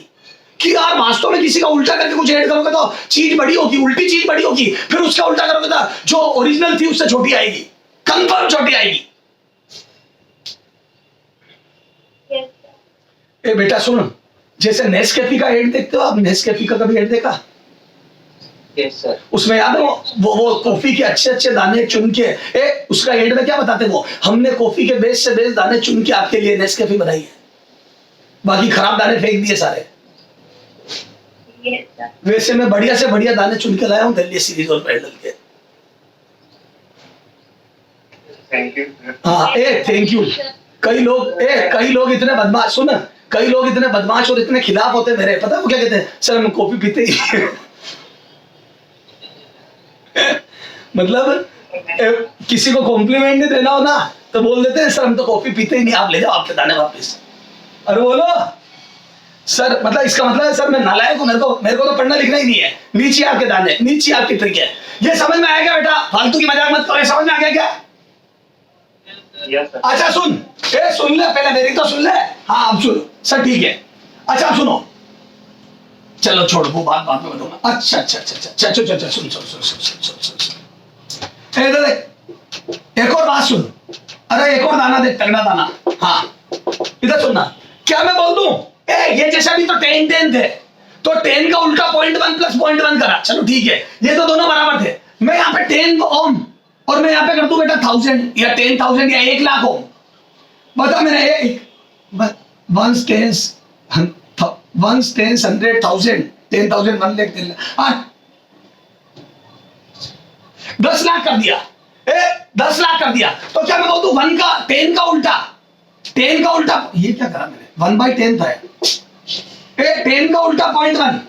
कि यार वास्तव में किसी का उल्टा करके कुछ ऐड करोगे तो चीज बड़ी होगी, उल्टी चीज बड़ी होगी, फिर उसका उल्टा करोगे तो जो ओरिजिनल थी उससे छोटी आएगी, कंफर्म छोटी आएगी। ए बेटा सुन, जैसे नेस्कैफे का ऐड देखते हो आप, नेस्कैफे का कभी ऐड देखा? उसमें याद है वो कॉफी के अच्छे अच्छे दाने चुन के उसका एंड में क्या बताते वो, हमने कॉफी के बेस्ट से बेस्ट दाने चुन के आपके लिए नेस्कैफे बनाई है, बाकी खराब दाने फेंक दिए सारे। वैसे मैं बढ़िया से बढ़िया दाने चुन के लाया हूँ दिल्ली सीरीज और पैडल के। Thank you. हाँ थैंक यू। कई लोग इतने बदमाश, सुन कई लोग इतने बदमाश और इतने खिलाफ होते मेरे, पता है वो क्या कहते हैं, सर हम कॉफी पीते ही मतलब किसी को कॉम्प्लीमेंट नहीं देना हो ना तो बोल देते हैं सर हम तो कॉफी पीते ही नहीं, आप ले जाओ आपके दाने वापस। अरे बोलो सर, मतलब इसका मतलब है सर मैं नालायक हूं, मेरे को तो पढ़ना लिखना ही नहीं है, नीचे आपके दाने, नीचे आपकी ट्रिक है। ये समझ में आया क्या बेटा? फालतू की मजाक मत करो, समझ में आ गया क्या? अच्छा सुन ले, पहले मेरी तो सुन ले। हाँ अब सुनो सर, ठीक है। अच्छा सुनो, चलो छोड़ वो बात बाद में बताऊंगा। अच्छा सुन इधर देख, एक और बात सुन, अरे एक और दाना देख, तगड़ा दाना। हाँ इधर सुनना, क्या मैं बोल दूं ये जैसा भी तो 10 थे, तो 10 का उल्टा 0.1 प्लस 0.1 करा, चलो ठीक है, ये तो दोनों बराबर थे। मैं यहाँ पे 10 ओम और मैं यहाँ पे कर दूं बेटा 1000 या 10,000 या 1 लाख ओम, बता मैंने 1 10 100,000 10,000 1 लाख 10 लाख कर दिया, 10 लाख कर दिया, तो क्या मैं बोलूं 1 का 10 का उल्टा, 10 का उल्टा, ये क्या करा मैंने 1/10 था, 10 का उल्टा 0.1।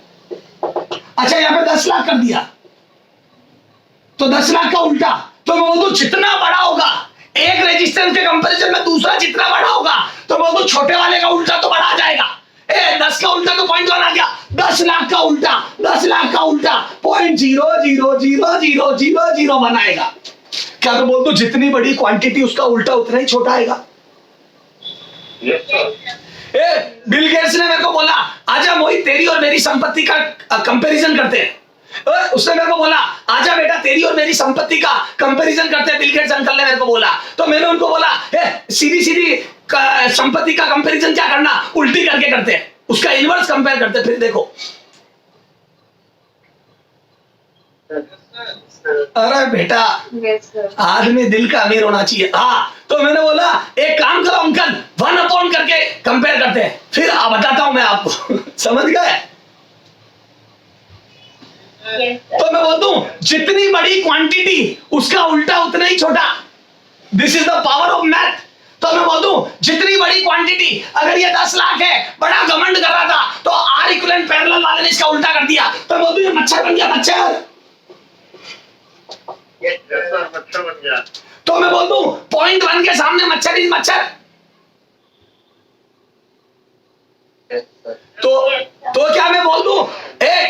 अच्छा यहाँ पे 10 लाख कर दिया, तो 10 लाख का उल्टा, तो मैं बोलूं जितना बड़ा होगा एक रेजिस्टेंस के कंपैरिजन में दूसरा जितना बड़ा होगा, तो मैं बोलूं छोटे वाले का उल्टा तो बड़ा आ जाएगा। 10 का उल्टा तो 0.1 आ गया, 10 लाख का उल्टा 0.0000000 बनाएगा। क्या मैं बोल दूं जितनी बड़ी क्वांटिटी उसका उल्टा उतना ही छोटा आएगा। बिल गेट्स ने मेरे को बोला आजा मोहित तेरी और मेरी संपत्ति का कंपैरिजन करते हैं, उसने मेरे को बोला आजा बेटा तेरी और मेरी संपत्ति का कंपैरिजन करते हैं, बिल गेट्स अंकल ने मेरे को बोला। तो मैंने उनको बोला सीधी संपत्ति का कंपैरिजन क्या करना, उल्टी करके करते हैं, उसका इनवर्स कंपेयर करते हैं, फिर देखो। अरे बेटा आदमी दिल का अमीर होना चाहिए। हाँ तो मैंने बोला एक काम करो अंकल 1 करके कंपेयर करते हैं, फिर बताता हूं मैं आपको समझ गए? तो मैं बोलता हूं जितनी बड़ी क्वांटिटी उसका उल्टा उतना ही छोटा। This is the power of math. तो मैं बोल दूं जितनी बड़ी क्वांटिटी, अगर ये 10 लाख है, बड़ा घमंड कर रहा था, तो आर इक्विवेलेंट पैरेलल वाले ने इसका उल्टा कर दिया, तो मैं बोल दूं ये मच्छर बन गया, मच्छर। मच्छर बन गया। तो मैं बोल दूं 0.1 के सामने मच्छर इज मच्छर। तो क्या मैं बोल दूं,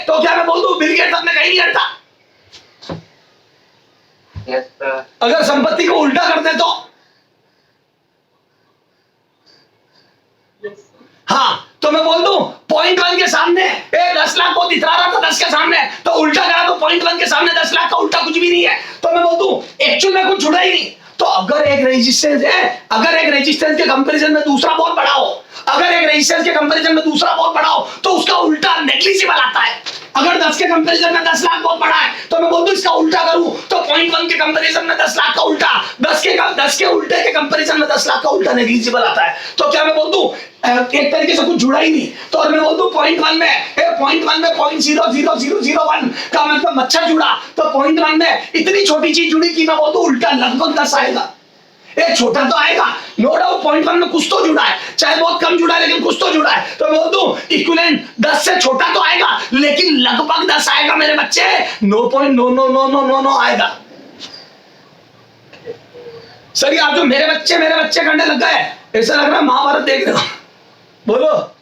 तो क्या मैं बोल दूं बिल गेट्स अपने कहीं नहीं हटता। अगर संपत्ति को उल्टा कर दे तो हाँ, तो मैं बोल दूं 0.1 के सामने 10 लाख को इतरा रहा था 10 के सामने, तो उल्टा करा तो 0.1 के सामने 10 लाख का उल्टा कुछ भी नहीं है। तो मैं बोल दूं एक्चुअल में कुछ जुड़ा ही नहीं। तो अगर एक रेजिस्टेंस है, अगर एक रेजिस्टेंस के कंपैरिजन में दूसरा बहुत बड़ा हो, अगर एक रेजिस्टेंस के कंपैरिजन में दूसरा बहुत बड़ा हो, तो उसका उल्टा नेग्लिजिबल आता है। अगर 10 के कंपैरिजन में 10 लाख बहुत बड़ा है, तो मैं बोल दूं इसका उल्टा करूं तो 0.1 के कंपैरिजन में 10 लाख का उल्टा, 10 के उल्टे के कंपैरिजन में 10 लाख का उल्टा नेग्लिजिबल आता है। तो क्या मैं बोल दूं एक तरीके से कुछ जुड़ा ही नहीं। तो और मैं बोल दूं 0.1 में 0.000001 का मतलब मच्छर जुड़ा, तो 0.1 में इतनी छोटी चीज जुड़ी कि मैं बोल दूं उल्टा लगभग 10 आएगा। एक छोटा तो आएगा, नो डाउट 0.1 में कुछ तो जुड़ा है, चाहे बहुत कम जुड़ा है लेकिन कुछ तो जुड़ा है। तो मैं बोल दूं इक्विवेलेंट 10 से छोटा तो आएगा लेकिन लगभग 10 आएगा मेरे बच्चे, 9.99999 आएगा। सर आप जो मेरे बच्चे करने लग गए, ऐसा लग रहा है महाभारत देख रहे हो। बोलो।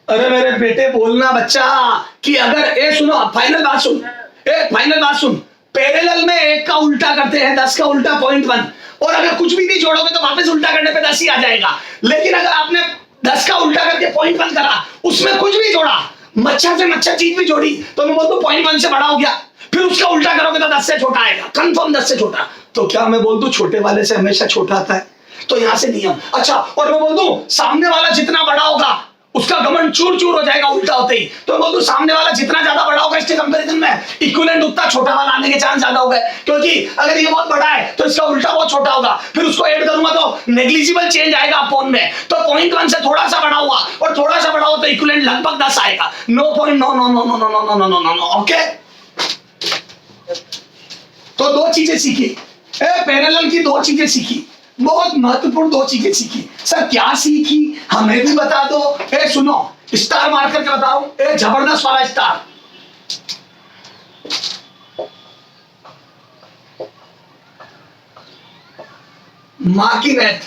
अरे मेरे बेटे बोलना बच्चा कि अगर सुनो फाइनल बात सुन, पैरेलल में 1 का उल्टा करते हैं 10 का उल्टा 0.1, और अगर कुछ भी नहीं जोड़ोगे तो वापस उल्टा करने पे 10 ही आ जाएगा। लेकिन अगर आपने 10 का उल्टा करके 0.1 करा, उसमें कुछ भी जोड़ा, मच्छर से मच्छर चीज भी जोड़ी, तो मैं बोलता हूं 0.1 से बड़ा हो गया, फिर उसका उल्टा करोगे तो 10 से छोटा आएगा, कंफर्म 10 से छोटा। तो क्या मैं बोल दूं छोटे वाले से हमेशा छोटा आता है, तो यहां से नियम। अच्छा, और मैं बोल दूं सामने वाला जितना बड़ा होगा उसका घमंड चूर चूर हो जाएगा उल्टा होते ही। तो मैं बोल दूं सामने वाला जितना ज्यादा बड़ा होगा इसके कंपैरिजन में इक्विवेलेंट उतना छोटा वाला आने के चांस ज्यादा हो गए, क्योंकि अगर ये बहुत बड़ा है तो इसका उल्टा बहुत छोटा होगा, फिर उसको ऐड करूंगा तो नेग्लिजिबल चेंज आएगा अपोन में। तो 0.1 से थोड़ा सा बड़ा हुआ और थोड़ा सा बड़ा हुआ तो इक्विवेलेंट लगभग 10 आएगा, 9.9999999। ओके, तो 2 चीजें सीखी, पैरेलल की 2 चीजें सीखी, बहुत महत्वपूर्ण 2 चीजें सीखी। सर क्या सीखी हमें भी बता दो। सुनो, स्टार मार करके बताओ, जबरदस्त वाला स्टार। माँ की मैथ,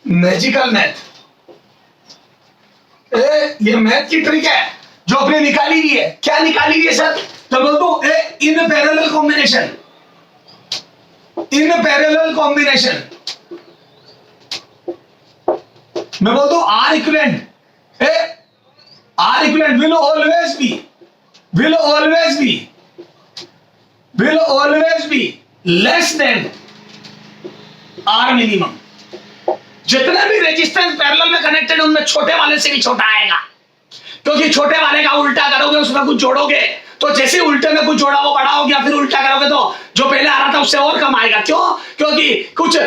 मैजिकल मैथ, ये मैथ की ट्रिक है जो आपने निकाली हुई है। क्या निकाली हुई है सर? तो बोल दो इन पैरेलल कॉम्बिनेशन, मैं बोल दो R equivalent will always be less than R minimum। जितने भी रेजिस्टेंस पैरेलल में कनेक्टेड उनमें छोटे वाले से भी छोटा आएगा, क्योंकि छोटे वाले का उल्टा करोगे उसमें कुछ जोड़ोगे तो जैसे उल्टे में कुछ जोड़ा वो बड़ा हो गया, फिर उल्टा करोगे तो जो पहले आ रहा था उससे और कम आएगा। क्यों? क्योंकि कुछ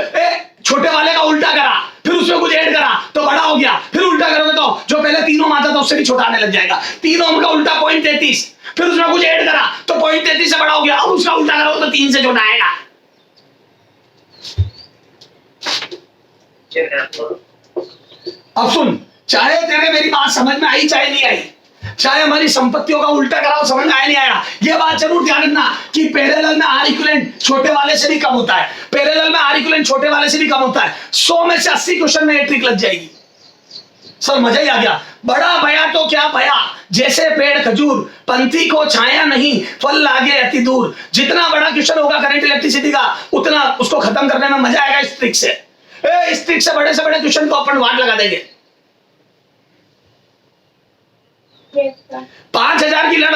छोटे वाले का उल्टा करा फिर उसमें कुछ ऐड करा तो बड़ा हो गया, फिर उल्टा करोगे तो जो पहले 3 ओम आता था उससे भी छोटा आने लग जाएगा। 3 ओम का उल्टा 0.33, फिर उसमें कुछ ऐड करा तो 0.33 से बड़ा हो गया, अब उसका उल्टा करोगे तो 3 से छोटा आएगा। अब सुन, चाहे तेरे मेरी बात समझ में आई चाहे नहीं आई, चाहे हमारी संपत्तियों का उल्टा कराओ समझ में आया नहीं आया, ये बात जरूर ध्यान रखना कि पैरेलल में आर इक्विवेलेंट छोटे वाले से भी कम होता है, पैरेलल में आर इक्विवेलेंट छोटे वाले से भी कम होता है। 100 में से 80 क्वेश्चन में ये ट्रिक लग जाएगी। सर मजा ही आ गया। बड़ा भया तो क्या भया, जैसे पेड़ खजूर, पंथी को छाया नहीं, फल लागे अति दूर। जितना बड़ा क्वेश्चन होगा करंट इलेक्ट्रिसिटी का उतना उसको खत्म करने में मजा आएगा इस ट्रिक से। इस ट्रिक से बड़े क्वेश्चन को अपन वाट लगा देंगे। 5000 की लड़,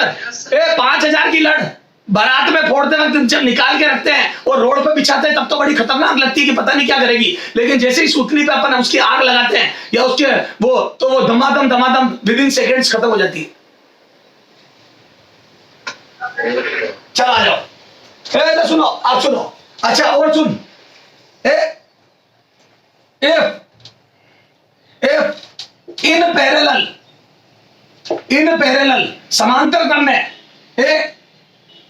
5000 की लड़ बारात में फोड़ते वक्त जब निकाल के रखते हैं और रोड पे बिछाते हैं तब तो बड़ी खतरनाक लगती है कि पता नहीं क्या करेगी, लेकिन जैसे ही सूतली पे अपन उसकी आग लगाते हैं या उसके वो धमाधम विद इन सेकेंड्स खत्म हो जाती है। चल आ जाओ। तो सुनो, आप सुनो। अच्छा और सुन, इन पैरेलल समांतर क्रम में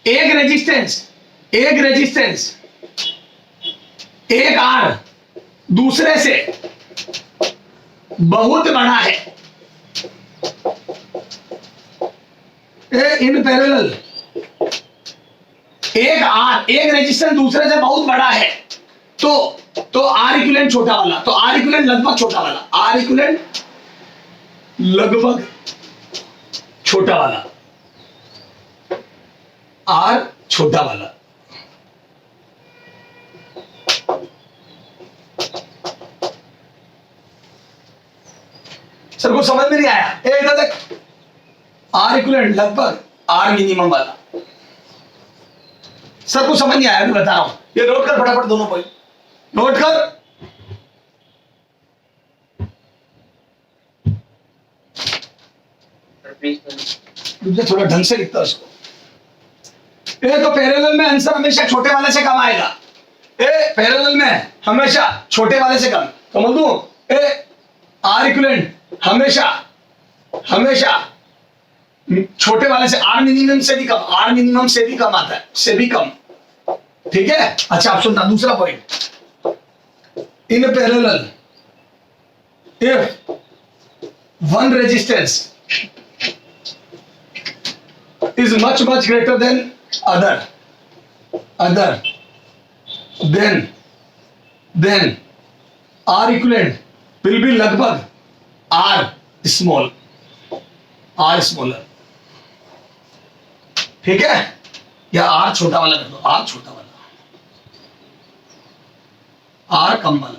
एक रेजिस्टेंस एक आर दूसरे से बहुत बड़ा है। इन पैरेलल एक रेजिस्टेंस दूसरे से बहुत बड़ा है तो आर इक्विवेलेंट छोटा वाला, तो आर इक्विवेलेंट लगभग छोटा वाला, आर इक्विवेलेंट लगभग छोटा वाला, आर छोटा वाला। सर को समझ में नहीं आया? इधर देख, आर इक्विवेलेंट लगभग आर मिनिमम वाला। सर को समझ नहीं आया, मैं बता रहा हूं, ये नोट कर फटाफट दोनों पॉइंट नोट कर। मुझे थोड़ा ढंग से लिखता उसको। ये तो पैरेलल में आंसर हमेशा छोटे वाले से कम आएगा। पैरेलल में हमेशा छोटे वाले से कम, तो बोल दूं आर इक्विवेलेंट हमेशा छोटे वाले से, आर मिनिमम से भी कम, आर मिनिमम से भी कम आता है, से भी कम। ठीक है, अच्छा आप सुनना दूसरा point. In parallel if one resistance is much greater than other then R equivalent will be लगभग R smaller। ठीक है, या R छोटा वाला कर दो, R छोटा वाला, R कम वाला।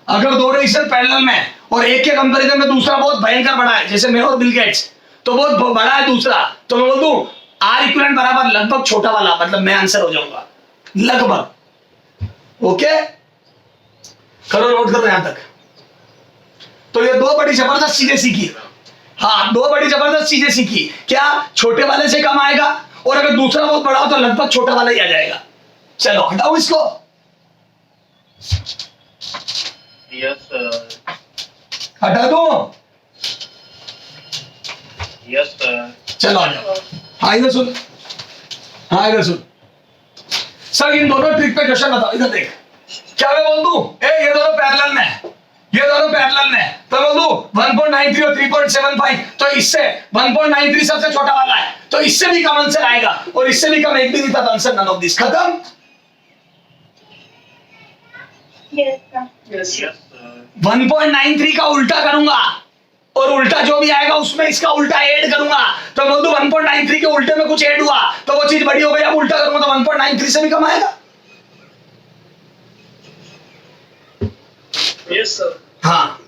अगर दो रेजिस्टेंस पैरेलल में और एक के कंपैरिजन में दूसरा बहुत भयंकर बड़ा है, जैसे मैं और बिल गेट्स, तो बहुत बड़ा है दूसरा, तो मैं बोल दूं आर इक्विवेलेंट बराबर लगभग छोटा वाला, मतलब मैं आंसर हो जाऊंगा लगभग। ओके, करो नोट करो यहां तक। तो ये दो बड़ी जबरदस्त चीजें सीखी। हाँ, दो बड़ी जबरदस्त चीजें सीखी। क्या? छोटे वाले से कम आएगा, और अगर दूसरा बहुत बड़ा हो तो लगभग छोटा वाला ही आ जाएगा। चलो हटाओ इसको। Yes sir. हटा दो। Yes sir. चलो आ जाओ। हाँ इधर सुन, हाँ इधर सुन। सर इन दोनों ट्रिक पे क्वेश्चन बताओ। इधर देख, क्या मैं बोल दूं ये दोनों पैरेलल में, ये दोनों पैरेलल में, तो बोल दूं 1.93 और 3.75, तो इससे 1.93 सबसे छोटा वाला है, तो इससे भी कम आंसर आएगा, और इससे भी कम एक भी नहीं था, आंसर नन ऑफ दिस। खत्म। Yes sir. 1.93 का उल्टा करूंगा, और उल्टा जो भी आएगा उसमें इसका उल्टा ऐड करूंगा, तो बोल दूं 1.93 के उल्टे में कुछ ऐड हुआ तो वो चीज बड़ी हो गई, अब उल्टा करूंगा तो 1.93 से भी कम आएगा। Yes sir. हाँ,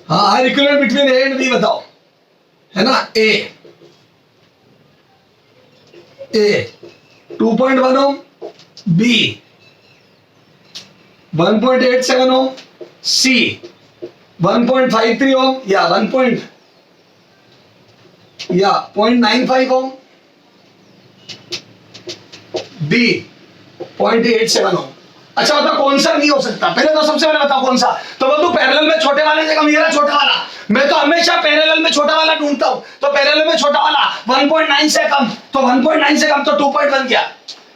हाँ, R equivalent between A and B बताओ, है ना? ए 2.1 ओम, बी 1.87 ओम, सी 1.53 ओम या 0.95 ओम, बी 0.87 ओम। अच्छा बताओ कौन सा नहीं हो सकता? पहले तो सबसे पहले बताओ कौन सा। तो बोल दो पैरेलल में छोटे वाले से कम, ये रहा छोटा वाला। मैं तो हमेशा पैरेलल में छोटा वाला ढूंढता हूं, तो पैरेलल में छोटा वाला 1.9 से कम, तो 1.9 से कम तो 2.1 क्या,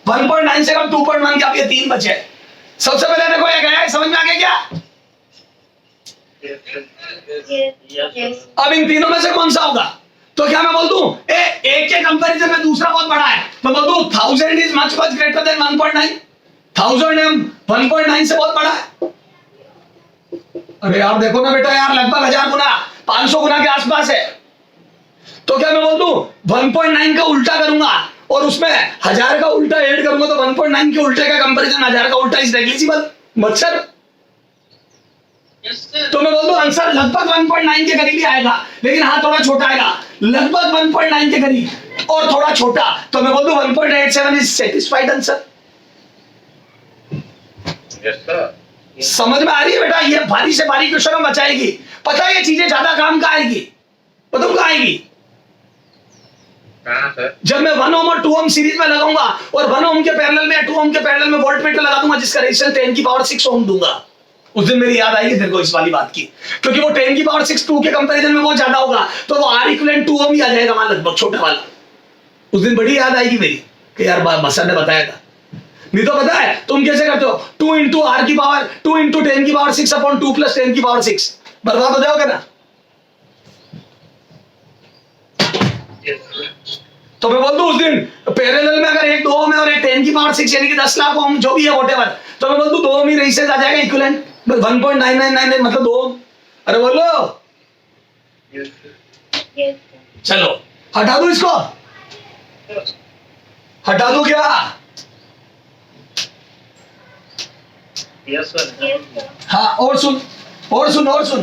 1.9 से कम 2.1 क्या, अब ये 3 बचे। सबसे पहले देखो ये गया है, समझ में आ गया क्या? यस। अब इन तीनों में से कौन सा होगा? तो क्या मैं बोल दूं एक के कंपैरिजन में दूसरा बहुत बड़ा है, तो बोल दूं 1000 इज मच ग्रेटर देन 1.9। 1000 1.9 से बहुत बड़ा है। अरे यार देखो ना बेटा, यार लगभग 1000 गुना 500 गुना के आसपास है। तो क्या मैं बोल दूं 1.9 का उल्टा करूंगा और उसमें 1000 का उल्टा ऐड करूंगा, तो 1.9 के उल्टे का कंपैरिजन 1000 का उल्टा इज नेग्लिजिबल। मच्छर। तो मैं बोल दूं आंसर लगभग 1.9 के करीब ही आएगा, लेकिन हाँ थोड़ा छोटा आएगा, लगभग 1.9 के करीब और थोड़ा छोटा, तो मैं बोल दूं 1.87 is satisfied answer. Yes sir. समझ में आ रही है बेटा? ये भारी से भारी क्वेश्चन हम बचाएगी, पता है ये चीजें ज्यादा काम का आएगी, बताऊं कहाँ आएगी? कहाँ सर? जब मैं 1 ओम और 2 ओम सीरीज में लगाऊंगा और 1 ओम के पैरेलल में 2 ओम के पैरेलल में वोल्टमीटर लगा दूंगा जिसका रेजिस्टेंस 10 की पावर 6 ओम दूंगा, उस दिन मेरी याद आएगी तेरे को इस वाली बात की, क्योंकि वो 10 की पावर 6 2 के कंपैरिजन में बहुत ज्यादा होगा, तो वो R इक्विवेलेंट 2 ओम ही आ जाएगा वहां लगभग छोटा वाला। उस दिन बड़ी याद आएगी मेरी कि यार बसर ने बताया था। नहीं तो पता है तुम कैसे करते हो, 2 इंटू R की पावर 2 इंटू 10 की पावर 6 अपॉन 2 प्लस 10 की पावर 6, बर्बाद हो जाओगे ना। Yes, sir. तो मैं बोल दूं उस दिन पैरेलल में अगर एक 2 ओम है और एक 10 की पावर 6 यानी कि 10 लाख ओम जो भी है व्हाटएवर, तो मैं बोल दूं 2 ओम ही रेजिस्टेंस आ जाएगा इक्विवेलेंट 1.9999 मतलब 2 ओम। अरे बोलो Yes, sir. चलो हटा दूं इसको, हटा दूं क्या? Yes, sir. हाँ और सुन और सुन और सुन,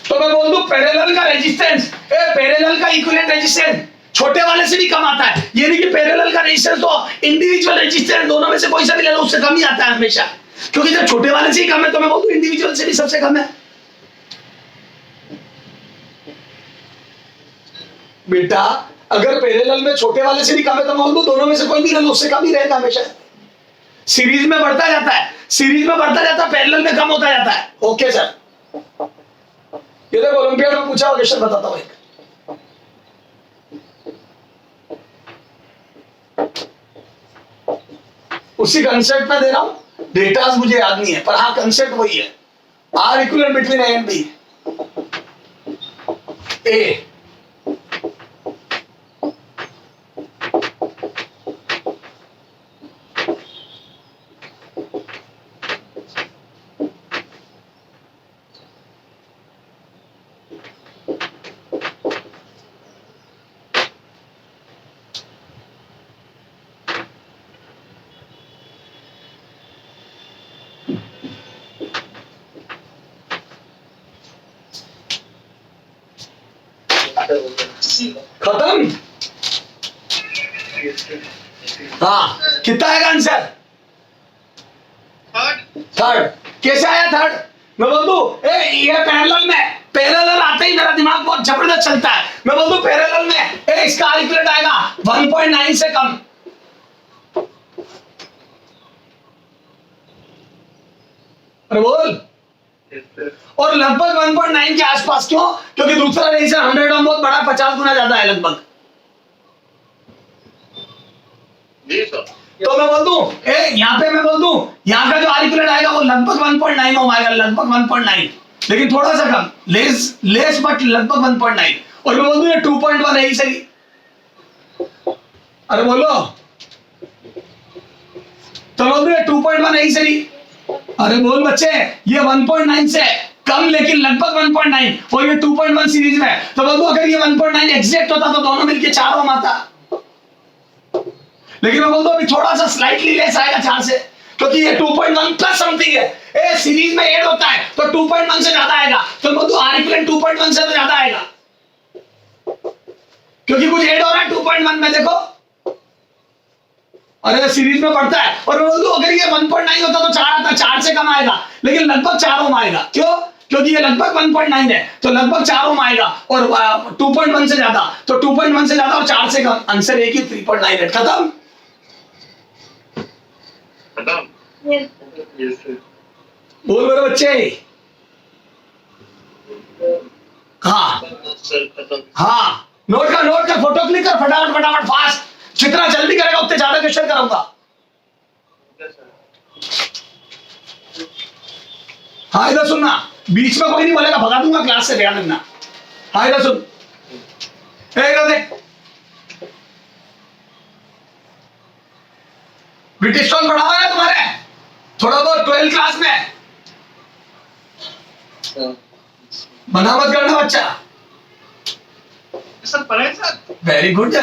तो मैं बोल दूं पैरेलल का रेजिस्टेंस, पैरेलल का इक्विवेलेंट रेजिस्टेंस छोटे वाले से भी कम आता है, यानी कि पैरेलल का रेजिस्टेंस तो इंडिविजुअल रेजिस्टेंस दोनों में से कोई सा भी ले लो उससे कम ही आता है हमेशा, क्योंकि जब छोटे वाले से ही कम है तो मैं बोल दूं इंडिविजुअल से भी सबसे कम है। बेटा अगर पैरेलल में छोटे वाले से भी कम है तो मैं बोल दूं दोनों में से कोई भी ले लो उससे कम ही रहेगा हमेशा। सीरीज में बढ़ता जाता है, सीरीज में बढ़ता जाता है, पैरेलल में कम होता जाता है। ओके सर, ये देखो ओलंपियाड में पूछा हुआ क्वेश्चन बताता हूं एक, उसी कंसेप्ट में दे रहा हूं, डेटास मुझे याद नहीं है पर हाँ कंसेप्ट वही है, R equivalent between A and B, A खत्म। Yes, sir. हाँ कितना आएगा आंसर? थर्ड। कैसे आया थर्ड? मैं बोल दूं ये पैरेलल में, पैरेलल आते ही मेरा दिमाग बहुत जबरदस्त चलता है, मैं बोल दूं पैरेलल में इसका आर इक्विवेलेंट आएगा 1.9 से कम, अरे बोल, Yes, sir. और लगभग 1.9 के आसपास, क्यों? क्योंकि दूसरा रेजिस्टेंस 100 ओम बहुत बड़ा, 50 गुना ज्यादा है लगभग। जी सर। तो मैं बोल दूं यहाँ पे मैं बोल दूं यहाँ का जो आर इक्विवेलेंट आएगा वो लगभग 1.9 ओम आएगा, लगभग 1.9, लेकिन थोड़ा सा कम, लेस बट लगभग 1.9, और मैं बोल दूं ये 2.1 है ही सही। अरे बोलो, तो बोल दूं ये 2.1 है ही सही। अरे बोल बच्चे, ये 1.9 से कम लेकिन लगभग 1.9 और ये 2.1 सीरीज में, तो बोल दूं अगर ये 1.9 एग्जैक्ट होता तो दोनों मिलके 4 ओम आता, लेकिन मैं बोल दूं अभी थोड़ा सा स्लाइटली लेस आएगा 4 से, क्योंकि ये 2.1 प्लस समथिंग है, सीरीज में ऐड होता है तो 2.1 से ज्यादा आएगा, तो मैं बोल दूं आर इक्विवेलेंट 2.1 से तो ज्यादा आएगा, क्योंकि कुछ ऐड हो रहा है 2.1 में, देखो अरे सीरीज में बढ़ता है, और मैं बोल दूं अगर ये 1.9 होता तो 4 आता, 4 से कम आएगा लेकिन लगभग 4 ओम आएगा, क्यों? क्योंकि ये लगभग 1.9 है तो लगभग 4 ओम आएगा, और 2.1 से ज्यादा तो 2.1 से ज्यादा और 4 से कम, आंसर एक ही 3.98। खत्म। खत्म। Yes, sir. बोल मेरे बच्चे, हाँ सर खत्म। हाँ, नोट कर, फोटो क्लिक कर, फटाफट फटाफट फास्ट, जितना जल्दी करेगा उतने ज्यादा क्वेश्चन कराऊंगा। Yes, sir. हाँ इधर सुनना, बीच में कोई नहीं बोलेगा, भगा दूंगा क्लास से, ध्यान रखना। हाँ इधर सुन, इधर देख, ब्रिटिश टोन पढ़ा हुआ है तुम्हारे थोड़ा बहुत 12th क्लास में, मना मत करना बच्चा। सर पढ़े सर? Very good.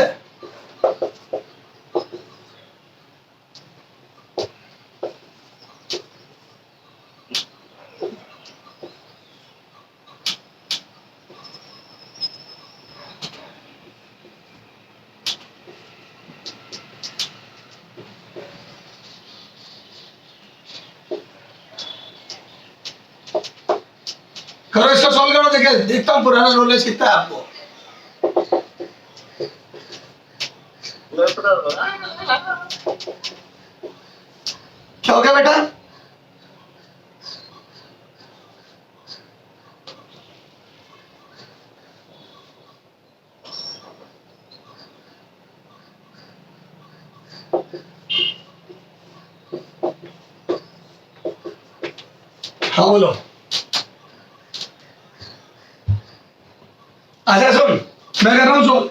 करो इसको सॉल्व करो, देखिए देखता हूँ पुराना नॉलेज कितना है आपको। क्या हो गया बेटा? हाँ बोलो। अच्छा सुन, मैं कर रहा हूँ सोल्व।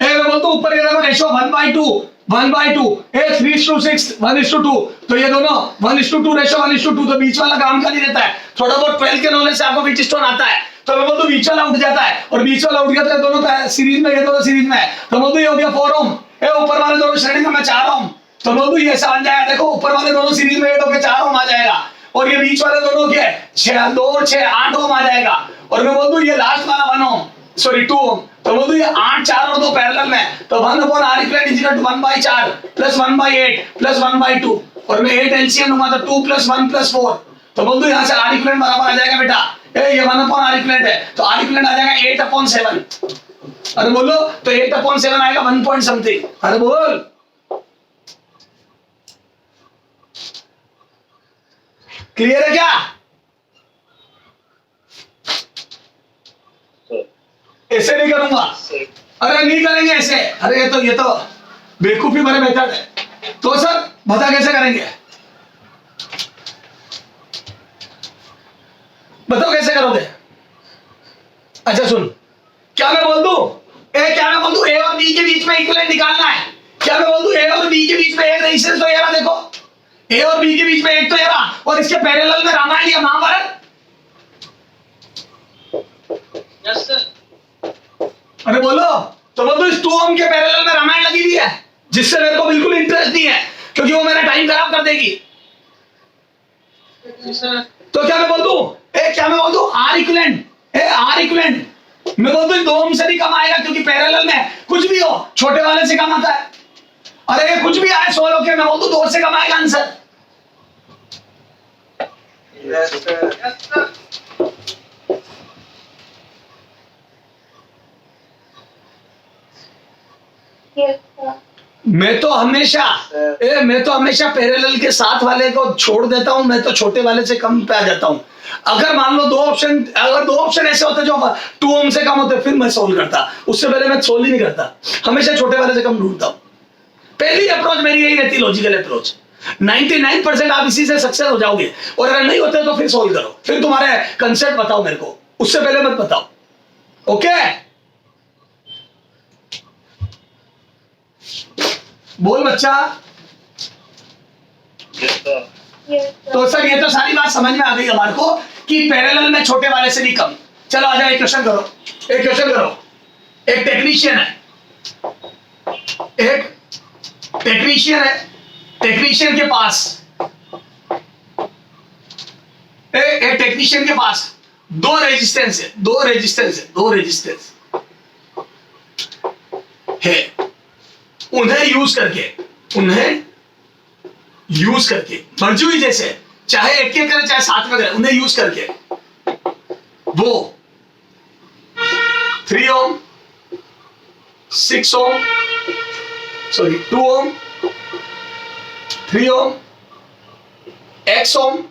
मैं बोलता हूँ ऊपर ये देखो रेशो 1/2 1/2 3:6 1:2, तो ये दोनों 1:2 रेशो 1:2, तो बीच वाला काम कर ही देता है। थोड़ा बहुत 12 के नॉलेज से आपको बीच स्टोन आता है, तो मैं बोलता हूँ बीच वाला उठ जाता है, और बीच वाला उठ गया तो दोनों सीरीज में, ये दोनों सीरीज में है, तो बोलता ये हो गया 4 ओम। ऊपर वाले दोनों श्रेणी में मैं 4 ओम, तो बोलता ये ऐसा बन जाएगा। देखो ऊपर वाले दोनों सीरीज में 8 होकर 4 ओम आ जाएगा, और ये बीच वाले दोनों के 6 2 6 8 ओम आ जाएगा, और मैं बोल दूं ये लास्ट वाला 1 ओम, सॉरी 2 ओम, तो बोल दूं ये 8 4 और 2 पैरेलल में, तो 1/r equal is equal to 1/4 plus 1/8 plus 1/2, और मैं 8 एलसीएम लूंगा तो 2 + 1 + 4, तो बोल दूं यहां से r इक्वल बराबर आ जाएगा बेटा, ये 1/r इक्वल है, तो r इक्वल आ जाएगा 8/7। अरे बोलो, तो 8/7 आएगा 1 पॉइंट समथिंग। अरे बोल, क्लियर है क्या? ऐसे नहीं करूंगा, अरे नहीं करेंगे ऐसे, अरे ये तो बेवकूफी भरे मेथड है। तो सर बता कैसे करेंगे, बताओ कैसे करोगे? अच्छा सुन, क्या मैं बोल दूं ए और बी के बीच में इक्विवेलेंट निकालना है, क्या मैं बोल दूं ए और बी के बीच में एक रेजिस्टेंस तो ये रहा, देखो ए और बी के बीच में एक तो ये रहा, और इसके पैरेलल में रामायण या महाभारत। Yes sir. अरे बोलो, तो बोल दो इस 2 ओम के पैरेलल में रामायण लगी हुई है, जिससे मेरे को बिल्कुल इंटरेस्ट नहीं है, क्योंकि वो मेरा टाइम खराब कर देगी। तो क्या मैं बोल दूं आर इक्विवेलेंट, मैं बोल दूं 2 ओम से भी कम आएगा, क्योंकि पैरेलल में कुछ भी हो छोटे वाले से कम आता है। अरे ये कुछ भी आए 16 के, मैं बोल दूं 2 से कम आएगा आंसर। Yes sir. मैं तो हमेशा पैरेलल के साथ वाले को छोड़ देता हूं, मैं तो छोटे वाले से कम पे आ जाता हूं। अगर मान लो अगर दो ऑप्शन ऐसे होते जो 2 ओम से कम होते, फिर मैं सोल्व करता, उससे पहले मैं सोल्व ही नहीं करता, हमेशा छोटे वाले से कम ढूंढता हूं। पहली अप्रोच मेरी यही रहती, लॉजिकल अप्रोच। 99% आप इसी से सक्सेस हो जाओगे, और अगर नहीं होते तो फिर सोल्व करो, फिर तुम्हारे कंसेप्ट बताओ मेरे को, उससे पहले मत बताओ। ओके बोल बच्चा। Yes sir. तो सर ये तो सारी बात समझ में आ गई हमारे को कि पैरेलल में छोटे वाले से भी कम। चलो आ जाओ, एक क्वेश्चन करो। एक टेक्नीशियन है, टेक्नीशियन के पास एक टेक्नीशियन के पास दो रेजिस्टेंस है, उन्हें यूज करके मर्जी हुई, जैसे चाहे एक एक करे चाहे साथ में करे, उन्हें यूज करके वो 3 ओम 6 ओम 2 ओम 3 ओम x ओम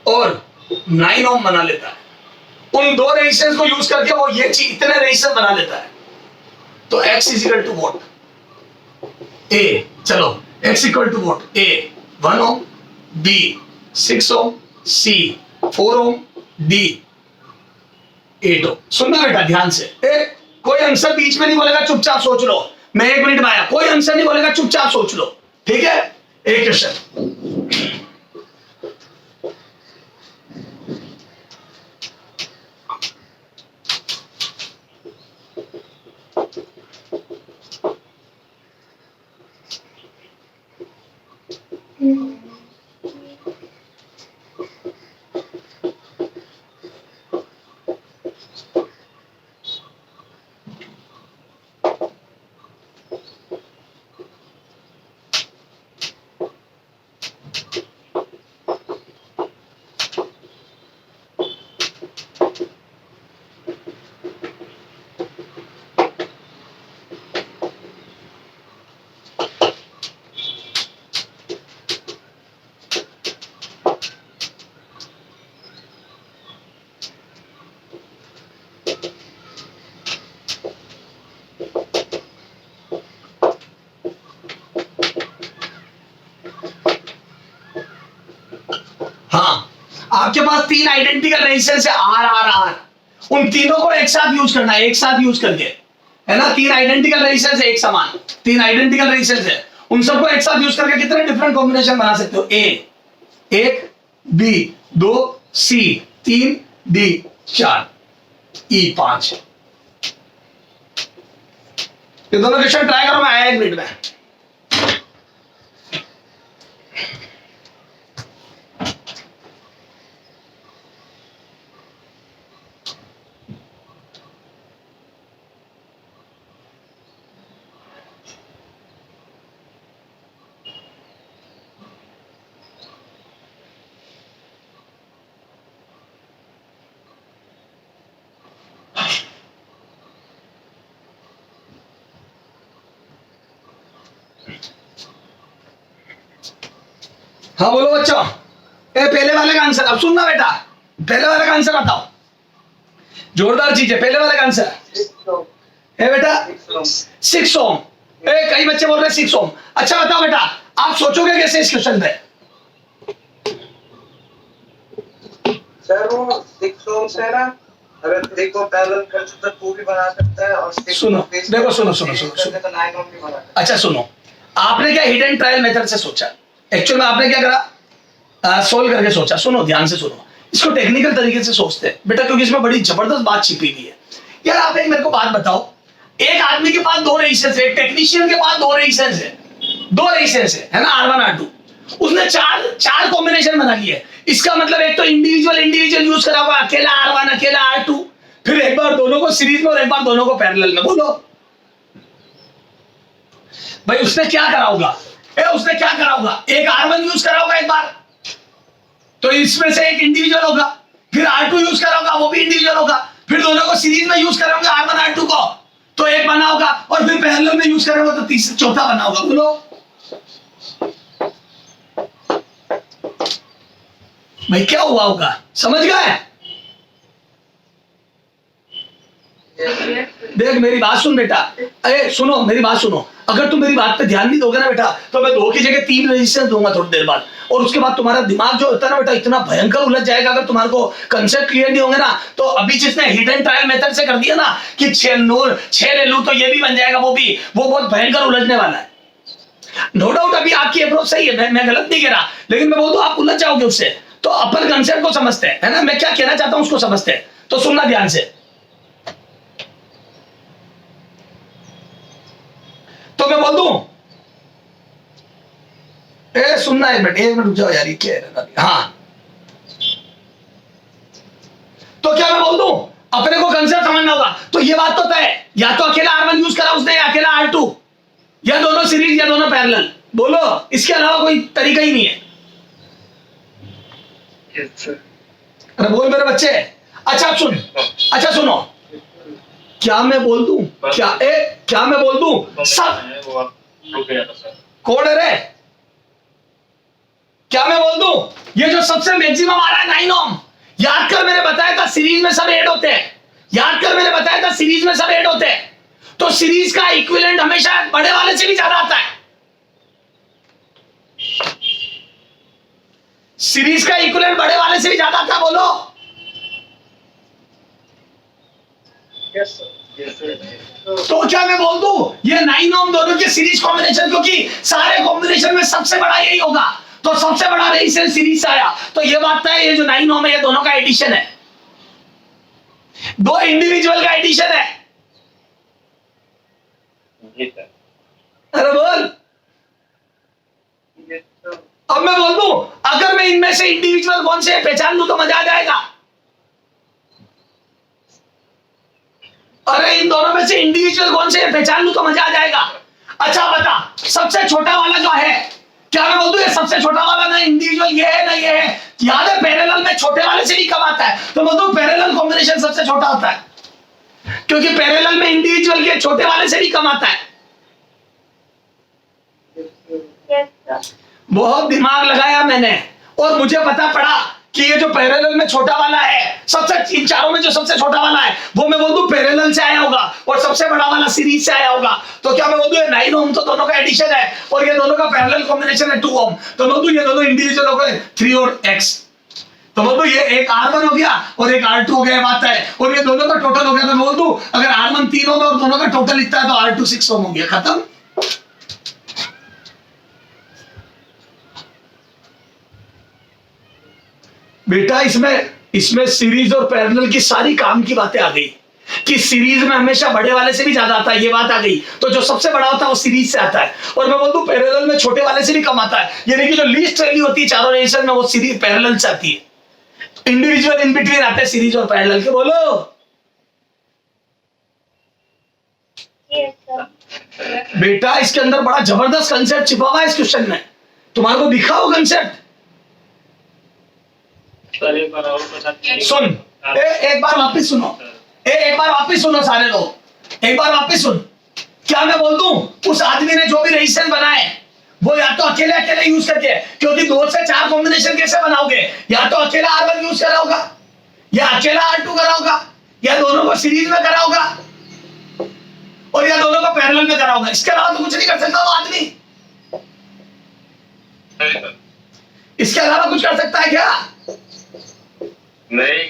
और 9 ओम बना लेता है। उन दो रेजिस्टेंस को यूज करके वो ये चीज इतने रेजिस्टेंस बना लेता है। तो x is equal to what? A, चलो x equal to what? A 1 ohm, b 6 ohm, c 4 ohm, d 8 ohm. सुनना बेटा ध्यान से, कोई आंसर बीच में नहीं बोलेगा, चुपचाप सोच लो। मैं 1 मिनट में आया, कोई आंसर नहीं बोलेगा, चुपचाप सोच लो, ठीक है? एक क्वेश्चन, आपके पास 3 आइडेंटिकल रेजिस्टेंस है आर आर आर, उन तीनों को एक साथ यूज करना है, एक साथ यूज करके, है ना। 3 आइडेंटिकल रेजिस्टेंस है एक समान, 3 आइडेंटिकल रेजिस्टेंस है, उन सबको एक साथ यूज करके कितने डिफरेंट कॉम्बिनेशन बना सकते हो। ए 1, बी 2, सी 3, डी 4, ई 5। ये दोनों क्वेश्चन ट्राई करो, मैं आया 1 मिनट में। हाँ बोलो बच्चों, ए पहले वाले का आंसर अब सुनना बेटा, पहले वाले का आंसर बताओ, जोरदार चीज है। पहले वाले का आंसर है बेटा 6 ओम। ए कई बच्चे बोल रहे हैं 6 ओम। अच्छा बताओ बेटा, आप सोचोगे कैसे इस क्वेश्चन पे? सर वो 6 ओम से ना, अगर 3 को पैरेलल कर तो 2 भी बना सकता है, और 6 सुनो, को base देखो, करके सुनो, base सुनो, करके सुनो। तो 9 ओम भी बना सकता अच्छा सुनो, आपने क्या हिडन ट्रायल मेथड से सोचा? एक्चुअल में आपने क्या करा, सोल्व करके सोचा। सुनो ध्यान से सुनो, इसको टेक्निकल तरीके से सोचते हैं बेटा, क्योंकि इसमें बड़ी जबरदस्त बात छिपी हुई है। यार आप एक मेरे को बात बताओ, एक आदमी के पास 2 रेजिस्टेंस है, एक टेक्नीशियन के पास 2 रेजिस्टेंस है, 2 रेजिस्टेंस है ना, R1 R2। उसने चार कॉम्बिनेशन बना लिए। इसका मतलब एक तो इंडिविजुअल यूज करा हुआ, अकेला R1 अकेला R2, फिर एक बार दोनों को सीरीज में और एक बार दोनों को पैरेलल में। बोलो भाई उसने क्या करा होगा? उसने क्या करा होगा? एक R1 यूज करा होगा एक बार, तो इसमें से एक इंडिविजुअल होगा, फिर R2 यूज करा होगा, वो भी इंडिविजुअल होगा, फिर दोनों को सीरीज में यूज करा होगा R1 R2 को, तो एक बना होगा, और फिर पैरेलल में यूज करा होगा तो चौथा बना होगा। बोलो भाई क्या हुआ होगा, समझ गए? देख मेरी बात सुन बेटा, अरे सुनो मेरी बात सुनो, अगर तुम मेरी बात पे ध्यान नहीं दोगे ना बेटा, तो मैं 2 की जगह 3 रेजिस्टेंस दूंगा थोड़ी देर बाद, और उसके बाद तुम्हारा दिमाग जो होता है ना बेटा, इतना भयंकर उलझ जाएगा। अगर तुम्हारे को कंसेप्ट क्लियर नहीं होंगे ना, तो अभी जिसने हिडन ट्रायल मेथड से कर दिया ना कि 6 ले लूं तो ये भी बन जाएगा, वो बहुत भयंकर उलझने वाला है। नो डाउट अभी आपकी अप्रोच सही है, मैं गलत नहीं कह रहा, लेकिन मैं बोलूं आप उलझ जाओगे उससे। तो अपन कंसेप्ट को समझते हैं, है ना, मैं क्या कहना चाहता हूं उसको समझते हैं। तो सुनना ध्यान से, तो मैं बोल दूं, सुनना एक मिनट रुक जाओ यार, ये क्या है? हाँ, तो क्या मैं बोल दूं, अपने को कंसेप्ट समझना होगा। तो ये बात तो तय है, या तो अकेला R1 यूज करा उसने, या अकेला R2, या दोनों सीरीज या दोनों पैरेलल। बोलो, इसके अलावा कोई तरीका ही नहीं है। अरे बोल मेरे बच्चे। अच्छा सुनो, क्या मैं बोल दूं? क्या मैं बोल दूं? सब कौन है रे? क्या मैं बोल दूं? ये जो सबसे मैक्सिमम आ रहा है 9 ओम, याद कर मैंने बताया था सीरीज में सब ऐड होते हैं, तो सीरीज का इक्विवेलेंट हमेशा बड़े वाले से भी ज्यादा आता है। सीरीज का इक्विवेलेंट बड़े वाले से भी ज्यादा आता है। बोलो तो क्या मैं बोल दूं, ये 9 ओम दोनों के सीरीज कॉम्बिनेशन, क्योंकि सारे कॉम्बिनेशन में सबसे बड़ा यही होगा, तो सबसे बड़ा रेजिस्टेंस सीरीज से आया, तो ये बात है, ये जो 9 ओम है ये दोनों का एडिशन है, 2 इंडिविजुअल का एडिशन है। अरे बोल, अब मैं बोल दूं, अगर मैं इनमें से इंडिविजुअल कौन से पहचान लूं तो मजा आ जाएगा। अरे इन दोनों में से इंडिविजुअल कौन से पहचान लूं तो मजा आ जाएगा। अच्छा बता, सबसे छोटा वाला जो है, क्या मैं बोल दूं ये सबसे छोटा वाला ना इंडिविजुअल ये है ना ये है? याद है पैरेलल में छोटे वाले से भी कम आता है, तो बोल दूं पैरेलल कॉम्बिनेशन सबसे छोटा होता है, क्योंकि पैरेलल में इंडिविजुअल के छोटे वाले से भी कम आता है। बहुत दिमाग लगाया मैंने, और मुझे पता पड़ा कि ये जो पैरेलल में छोटा वाला है, सबसे इन चारों में जो सबसे छोटा वाला है, वो मैं बोल दूं पैरेलल से आया होगा, और सबसे बड़ा वाला सीरीज से आया होगा। तो क्या मैं बोल दूं ये 9 ओम तो दोनों का एडिशन है, और ये दोनों का पैरेलल कॉम्बिनेशन है 2 ओम, तो बोल दूं ये दोनों इंडिविजुअल हो गए 3 और x। तो बोल दो ये एक R1 हो गया और एक R2 हो गया, बात है, और ये दोनों का टोटल हो गया। तो बोल दो अगर R1 3 ओम और दोनों का टोटल इतना है तो R2 6 ओम हो गया, खत्म। बेटा इसमें सीरीज और पैरेलल की सारी काम की बातें आ गई कि सीरीज में हमेशा बड़े वाले से भी ज्यादा आता है, ये बात आ गई। तो जो सबसे बड़ा होता है वो सीरीज से आता है, और मैं बोल दूं पैरेलल में छोटे वाले से भी कम आता है, यानी कि जो लीस्ट वैल्यू होती है चारों रेजिस्टेंस में वो सीरीज पैरेलल से आती है। इंडिविजुअल इन बिटवीन आते हैं सीरीज और पैरेलल के। बोलो बेटा इसके अंदर बड़ा जबरदस्त कंसेप्ट छिपा हुआ है इस क्वेश्चन में, तुम्हारे को दिखा हो कंसेप्ट? सुन एक बार वापस सुनो, एक बार वापस सुनो सारे लोग, एक बार वापस सुन। क्या मैं बोल दूं उस आदमी ने जो भी रेजिस्टेंस बनाए वो या तो अकेले अकेले यूज करके, क्योंकि 2 से 4 कॉम्बिनेशन कैसे बनाओगे, या तो अकेला R1 यूज करा होगा या अकेला R2 करा होगा या दोनों को सीरीज में करा होगा और या दोनों को पैरेलल में करा होगा। इसके अलावा तो कुछ नहीं कर सकता वो आदमी। इसके अलावा कुछ कर सकता है क्या? नहीं।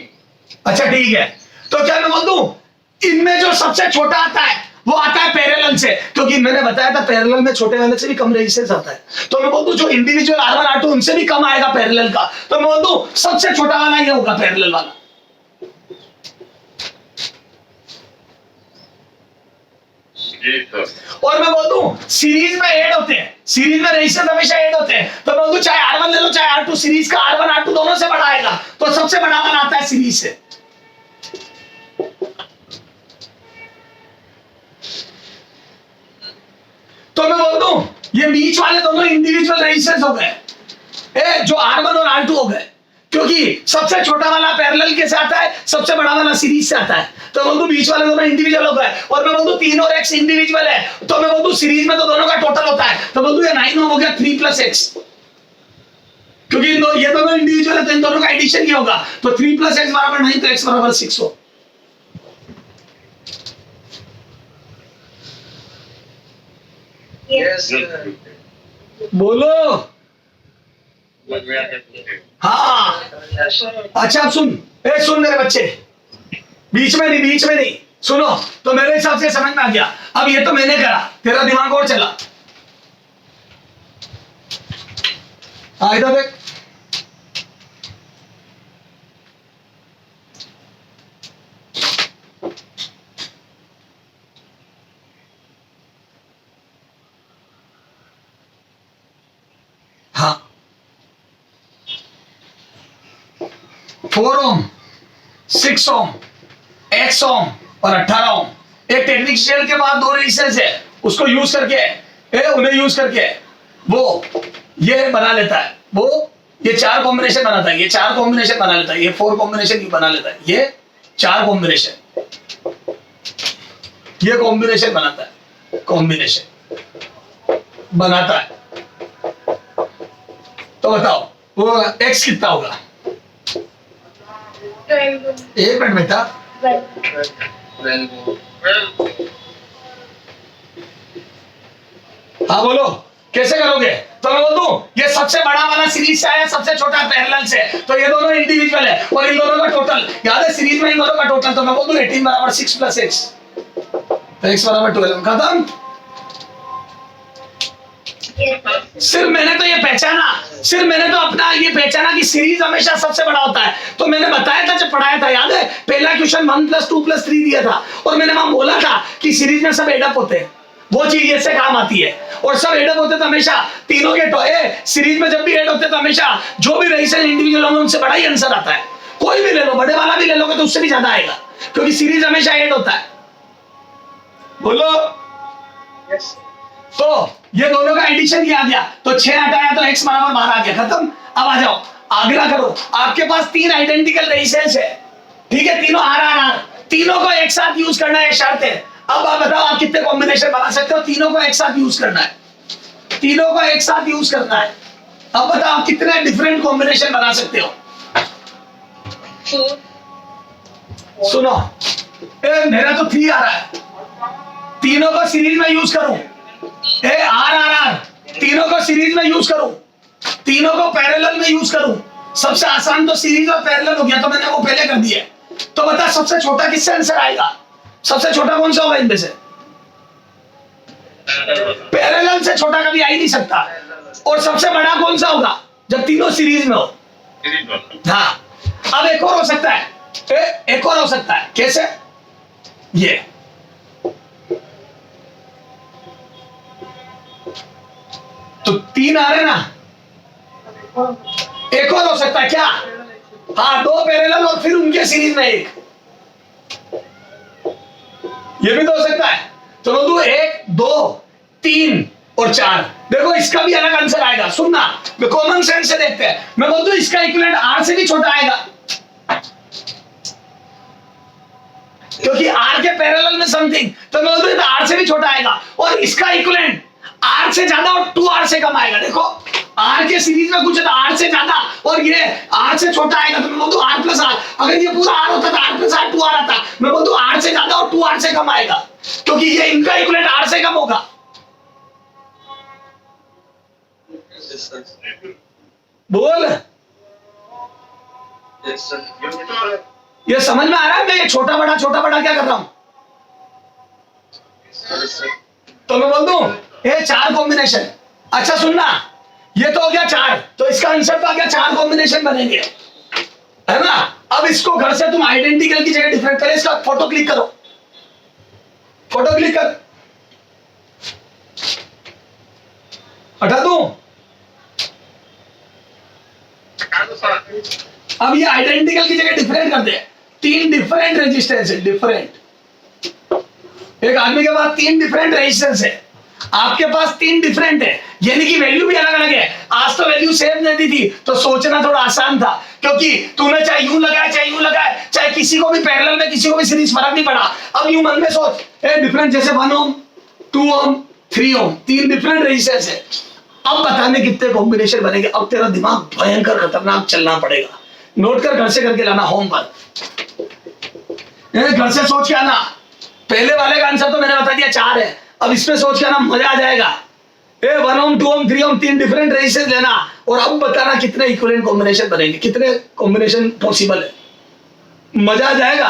अच्छा ठीक है, तो क्या मैं बोल दूं इनमें जो सबसे छोटा आता है वो आता है पैरेलल से, क्योंकि मैंने बताया था पैरेलल में छोटे वाले से भी कम रेजिस्टेंस आता है। तो मैं बोल दूं जो इंडिविजुअल R1 R2 उनसे भी कम आएगा पैरेलल का, तो मैं बोल दूं सबसे छोटा वाला ये होगा पैरेलल वाला। और मैं बोल दूं सीरीज में ऐड होते हैं, सीरीज में रेजिस्टेंस हमेशा ऐड होते हैं, तो मैं बोल दूं चाहे R1 ले लो चाहे R2, सीरीज का R1 R2 दोनों से बड़ा आएगा, तो सबसे बड़ा वाला आता है सीरीज से। तो मैं बोल दूं ये बीच वाले दोनों इंडिविजुअल रेजिस्टेंस हो गए, जो R1 और R2 हो गए, क्योंकि सबसे छोटा वाला पैरेलल के साथ आता है, सबसे बड़ा वाला सीरीज से आता है। तो मैं बोल दूं बीच वाले दोनों इंडिविजुअल हो गए, और मैं बोल दूं 3 और x इंडिविजुअल है, तो मैं बोल दूं सीरीज में तो दोनों का टोटल होता है, तो बोल दूं ये 9 ओम हो गया 3 + x, क्योंकि ये दोनों इंडिविजुअल है तो इन दोनों का एडिशन ही होगा, तो 3 + x = 9, तो x = 6 हो। Yes. बोलो हाँ। अच्छा अब सुन मेरे बच्चे, बीच में नहीं सुनो। तो मेरे हिसाब से समझ में आ गया। अब ये तो मैंने करा, तेरा दिमाग और चला। इधर देख, हाँ 4 ओम 6 ओम x ओम और 18 ओम। एक टेक्निशियल के पास 2 रेजिस्टेंस है, उसको यूज करके उन्हें यूज करके वो ये बना लेता है, वो ये 4 कॉम्बिनेशन बनाता है, ये 4 कॉम्बिनेशन बना लेता है, ये 4 कॉम्बिनेशन बना लेता है, ये 4 कॉम्बिनेशन, ये कॉम्बिनेशन बनाता है, कॉम्बिनेशन बनाता है। तो बताओ वो x कितना होगा? 1 मिनट बेटा, हाँ बोलो कैसे करोगे? तो मैं बोल दूं ये सबसे बड़ा वाला सीरीज से आया, सबसे छोटा पैरेलल से, तो ये दोनों इंडिविजुअल है और इन दोनों का टोटल याद है सीरीज में इन दोनों का टोटल, तो मैं बोल दूं 18 = 6 + x, तो x = 12। खत्म। सिर्फ मैंने तो ये पहचाना, सिर्फ मैंने तो अपना ये पहचाना कि सीरीज हमेशा सबसे बड़ा होता है। तो मैंने बताया था जब पढ़ाया था, याद है पहला क्वेश्चन 1 + 2 + 3 दिया था, और मैंने वहां बोला था कि सीरीज में सब एडअप होते हैं, वो चीज इससे काम आती है, और सब एडअप होते तो हमेशा तीनों के सीरीज में जब भी एड होते तो हमेशा जो भी रेजिस्टेंस इंडिविजुअल होंगे उनसे बड़ा ही आंसर आता है। कोई भी ले लो, बड़े वाला भी ले लोगे तो उससे भी ज्यादा आएगा, क्योंकि सीरीज हमेशा एड होता है। बोलो Yes. तो ये दोनों का एडिशन किया गया, तो 6 हटाया तो x = 12 आ गया। खत्म। अब आ जाओ आगरा करो। आपके पास 3 आइडेंटिकल रेजिस्टेंस है, ठीक है, तीनों R तीनों को एक साथ यूज करना है, शर्त है। अब आप बताओ आप कितने कॉम्बिनेशन बना सकते हो? तीनों को एक साथ यूज करना है, तीनों को एक साथ यूज करना है। अब बताओ आप कितने डिफरेंट कॉम्बिनेशन बना सकते हो? सुनो मेरा तो 3 आ रहा है, तीनों को सीरीज में यूज करूं, R तीनों को सीरीज में यूज करूं, तीनों को पैरेलल में यूज करूं, सबसे आसान तो सीरीज और पैरेलल हो गया, तो मैंने वो पहले कर दिया। तो बता सबसे छोटा किससे आंसर आएगा? सबसे छोटा कौन सा होगा इनमें से? पैरेलल से छोटा कभी आ ही नहीं सकता। और सबसे बड़ा कौन सा होगा जब तीनों सीरीज में हो? हाँ, अब एक और हो सकता है, एक और हो सकता है। कैसे? ये तो 3 आ रहे ना, एक और हो सकता है क्या? हाँ, 2 पैरेलल और फिर उनके सीरीज में एक, ये भी तो हो सकता है। तो दो 1 2 3 और 4। देखो इसका भी अलग आंसर आएगा। सुनना, मैं कॉमन सेंस से देखते हैं। मैं बोल दूं इसका इक्विवेलेंट R से भी छोटा आएगा, क्योंकि R के पैरेलल में समथिंग, तो मैं बोल दूं R से भी छोटा आएगा। और इसका इक्विवेलेंट R से ज्यादा और 2R से कम आएगा। देखो R के सीरीज में कुछ है तो R से ज्यादा और ये R से छोटा आएगा, तो मैं बोल दूं R प्लस R। अगर ये पूरा R होता तो R प्लस R 2R आता, मैं बोल दूं R से ज्यादा और 2R से कम आएगा, क्योंकि ये इनका इक्विवेलेंट R से कम होगा। बोल, ये समझ में आ रहा है? मैं ये छोटा बड़ा क्या कर रहा हूं? तो मैं बोल दूं ये 4 कॉम्बिनेशन। अच्छा सुनना, ये तो हो गया 4, तो इसका आंसर तो आ गया 4 कॉम्बिनेशन बनेंगे, है ना? अब इसको घर से तुम आइडेंटिकल की जगह डिफरेंट करें। इसका फोटो क्लिक करो, फोटो क्लिक कर, हटा दूं। अब ये आइडेंटिकल की जगह डिफरेंट कर दे। 3 डिफरेंट रेजिस्टेंस है, डिफरेंट। एक आदमी के पास 3 डिफरेंट रेजिस्टेंस है, आपके पास 3 डिफरेंट है, यानी कि वैल्यू भी अलग अलग है। आज तो वैल्यू सेम नहीं थी, तो सोचना थोड़ा आसान था, क्योंकि तूने चाहे यूं लगाया चाहे यूं लगाया, चाहे किसी को भी पैरेलल में किसी को भी सीरीज, फर्क नहीं पड़ा। अब यूं मन में सोच, डिफरेंट जैसे 1 ओम 2 ओम 3 ओम, 3 डिफरेंट रेजिस्टेंस है। अब बताने कितने कॉम्बिनेशन बनेंगे। अब तेरा दिमाग भयंकर खतरनाक चलना पड़ेगा। नोट कर, घर से करके लाना होमवर्क, घर से सोच के आना। पहले वाले का आंसर तो मैंने बता दिया 4 है, अब इसमें सोच के आना, मजा आ जाएगा। 1 ओम 2 ओम 3 ओम 3 डिफरेंट रेजिस्टेंस लेना और अब बताना कितने इक्विवेलेंट कॉम्बिनेशन बनेंगे, कितने कॉम्बिनेशन पॉसिबल है। मजा आ जाएगा,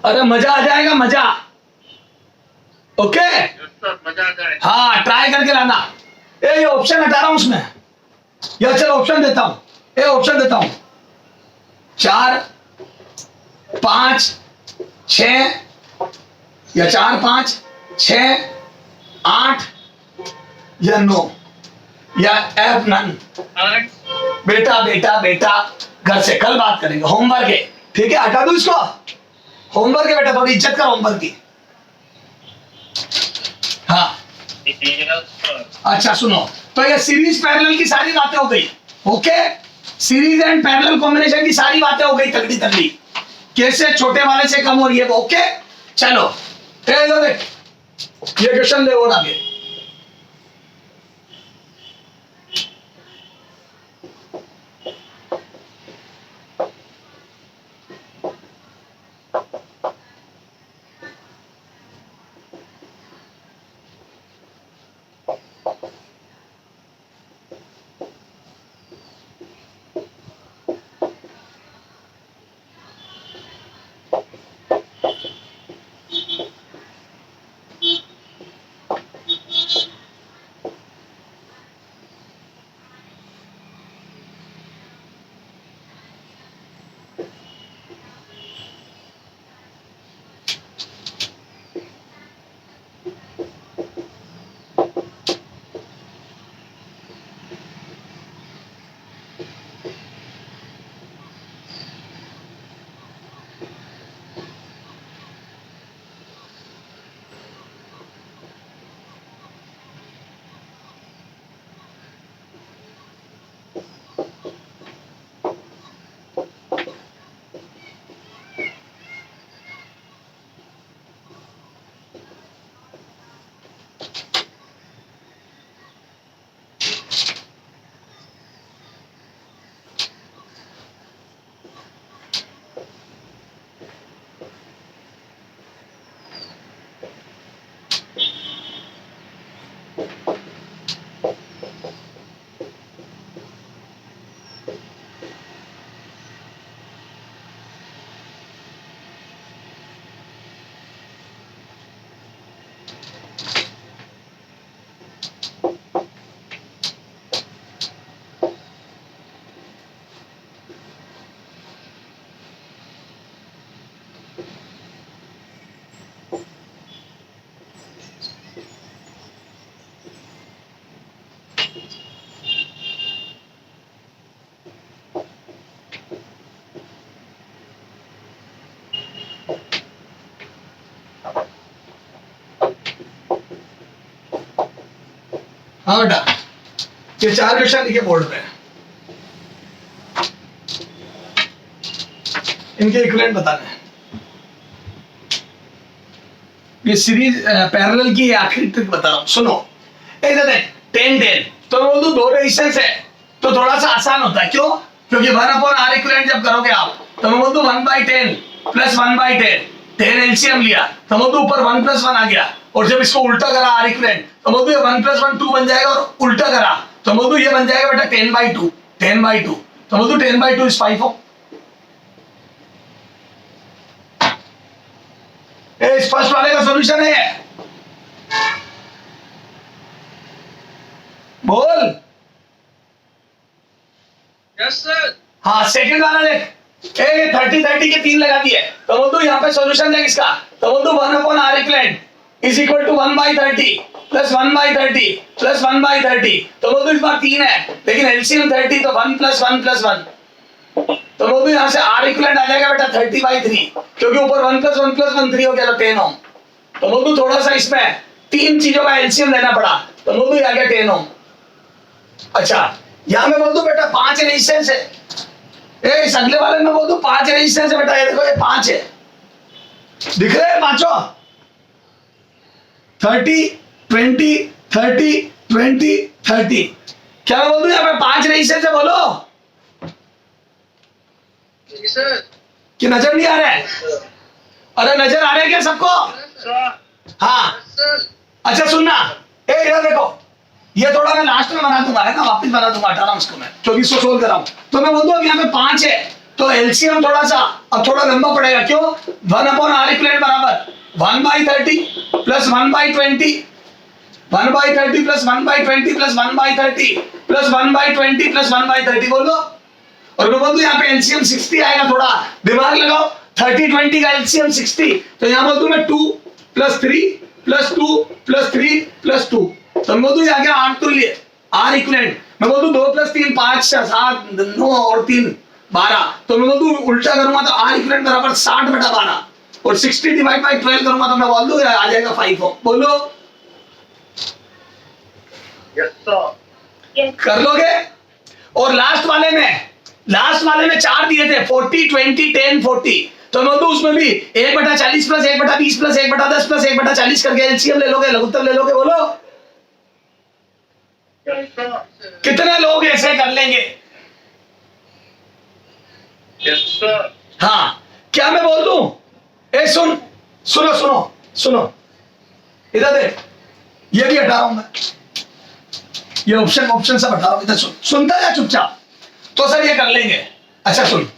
अरे मजा आ जाएगा, मजा। ओके, हाँ ट्राई करके लाना। ये ऑप्शन हटा रहा हूं उसमें, या चलो ऑप्शन देता हूं, ये ऑप्शन देता हूं 4 5 6 या 4 5 6 8 या 9 या F नन। बेटा बेटा बेटा, घर से कल बात करेंगे, होमवर्क है, ठीक है? हटा दो इसको, होमवर्क है बेटा, थोड़ी इज्जत कर होमवर्क की। हाँ अच्छा सुनो, तो ये सीरीज पैरेलल की सारी बातें हो गई। Okay, series and parallel combination की सारी बातें हो गई, तगड़ी तगड़ी, कैसे छोटे वाले से कम हो रही है। ओके चलो, देख ये क्वेश्चन ले और आगे। हाँ बेटा, ये 4 क्वेश्चन लिखे बोर्ड पे, इनके इक्विवेलेंट बताने हैं। ये सीरीज पैरेलल की आखिरी ट्रिक बता रहा हूं, सुनो। इधर देख 10 10, तो मैं बोलूं 2 रेजिस्टेंस है तो थोड़ा सा आसान होता है, क्यों? क्योंकि 1/R इक्विवेलेंट जब करोगे आप तो मैं बोलूं 1/10 प्लस 1/10, 10 एलसीएम लिया तो मैं बोलूं ऊपर 1 + 1 आ गया, और जब इसको उल्टा करा R इक्विवेलेंट तो मैं बोलूं 1 + 1 2 बन जाएगा, और उल्टा करा तो मैं बोलूं ये बन जाएगा बेटा 10/2, 10/2, तो मैं बोलूं 10/2 इज 5 Ω। इस फर्स्ट वाले का सॉल्यूशन है, बोल। Yes sir. हाँ, सेकंड वाला देख, 30 के 3 लगा दिए तो बोल दो यहाँ पे सॉल्यूशन देख इसका, तो बोल दो 1/R equivalent is equal to 1/30 plus 1/30 plus 1/30, तो बोल दो इस बार 3 है लेकिन एलसीएम 30 तो 1 + 1 + 1, तो बोल दो यहाँ से R इक्विवेलेंट आ जाएगा बेटा 30/3, क्योंकि ऊपर 1 + 1 + 1 3 हो गया तो 10 Ω। तो बोल दो थोड़ा सा इसमें 3 चीजों का एलसीएम लेना पड़ा, तो बोल दो ये आ गया 10 Ω। अच्छा, यहाँ में बोल दो बेटा 5 रेजिस्टेंस है, इस अगले वाले में बोल दो 5 रेजिस्टेंस है बेटा, ये देखो ये 5 है, दिख रहे हैं पांचों? 30 20 30 20 30, क्या मैं बोल दूं यहाँ पे 5 रेजिस्टेंस है, बोलो जी सर। कि नजर नहीं आ रहा है? अरे नजर आ रहा है क्या सबको? हाँ, सर। अच्छा सुनना, इधर देखो, ये थोड़ा मैं लास्ट में बना दूंगा, है ना, वापस बना दूंगा, हटा रहा हूं इसको मैं, क्योंकि इसको सोल्व कर रहा हूं। तो मैं बोल दूं यहाँ पे 5 है तो एलसीएम थोड़ा सा अब थोड़ा लंबा पड़ेगा, क्यों? 1/R इक्विवेलेंट बराबर 1/30 plus 1/20, 1/30 plus 1/20 plus 1/30 plus 1/20 plus 1/30, बोलो। और मैं बोल दूं यहाँ पे एलसीएम 60 आएगा, थोड़ा दिमाग लगाओ, 30 20 का एलसीएम 60, तो यहाँ बोल दूं मैं 2 + 3 + 2 + 3 + 2, तो मैं बोल दूं यहाँ क्या 8 तो लिए R इक्विवेलेंट, मैं बोल दूं 2 + 3 5 6 7 9 और 3 12, तो मैं बोल दूं उल्टा करूंगा तो R इक्विवेलेंट बराबर 60/12, और 60 / 12 करूंगा तो मैं बोल दूं आ जाएगा 5 Ω, बोलो। Yes sir. कर लोगे? और लास्ट वाले में 4 दिए थे, 40 20 10 40, तो मैं तो उसमें भी 1/40 प्लस 1/20 प्लस 1/10 प्लस 1/40 करके एलसीएम ले लोगे, लघुत्तम ले लोगे, बोलो। कितने लोग ऐसे कर लेंगे? Yes sir. हाँ, क्या मैं बोल दूं? सुनो सुनो सुनो, इधर देख, ये भी हटा रहा हूं मैं, ये ऑप्शन सब हटा रहा हूं, इधर सुनता है चुपचाप, तो सर ये कर लेंगे। अच्छा सुन,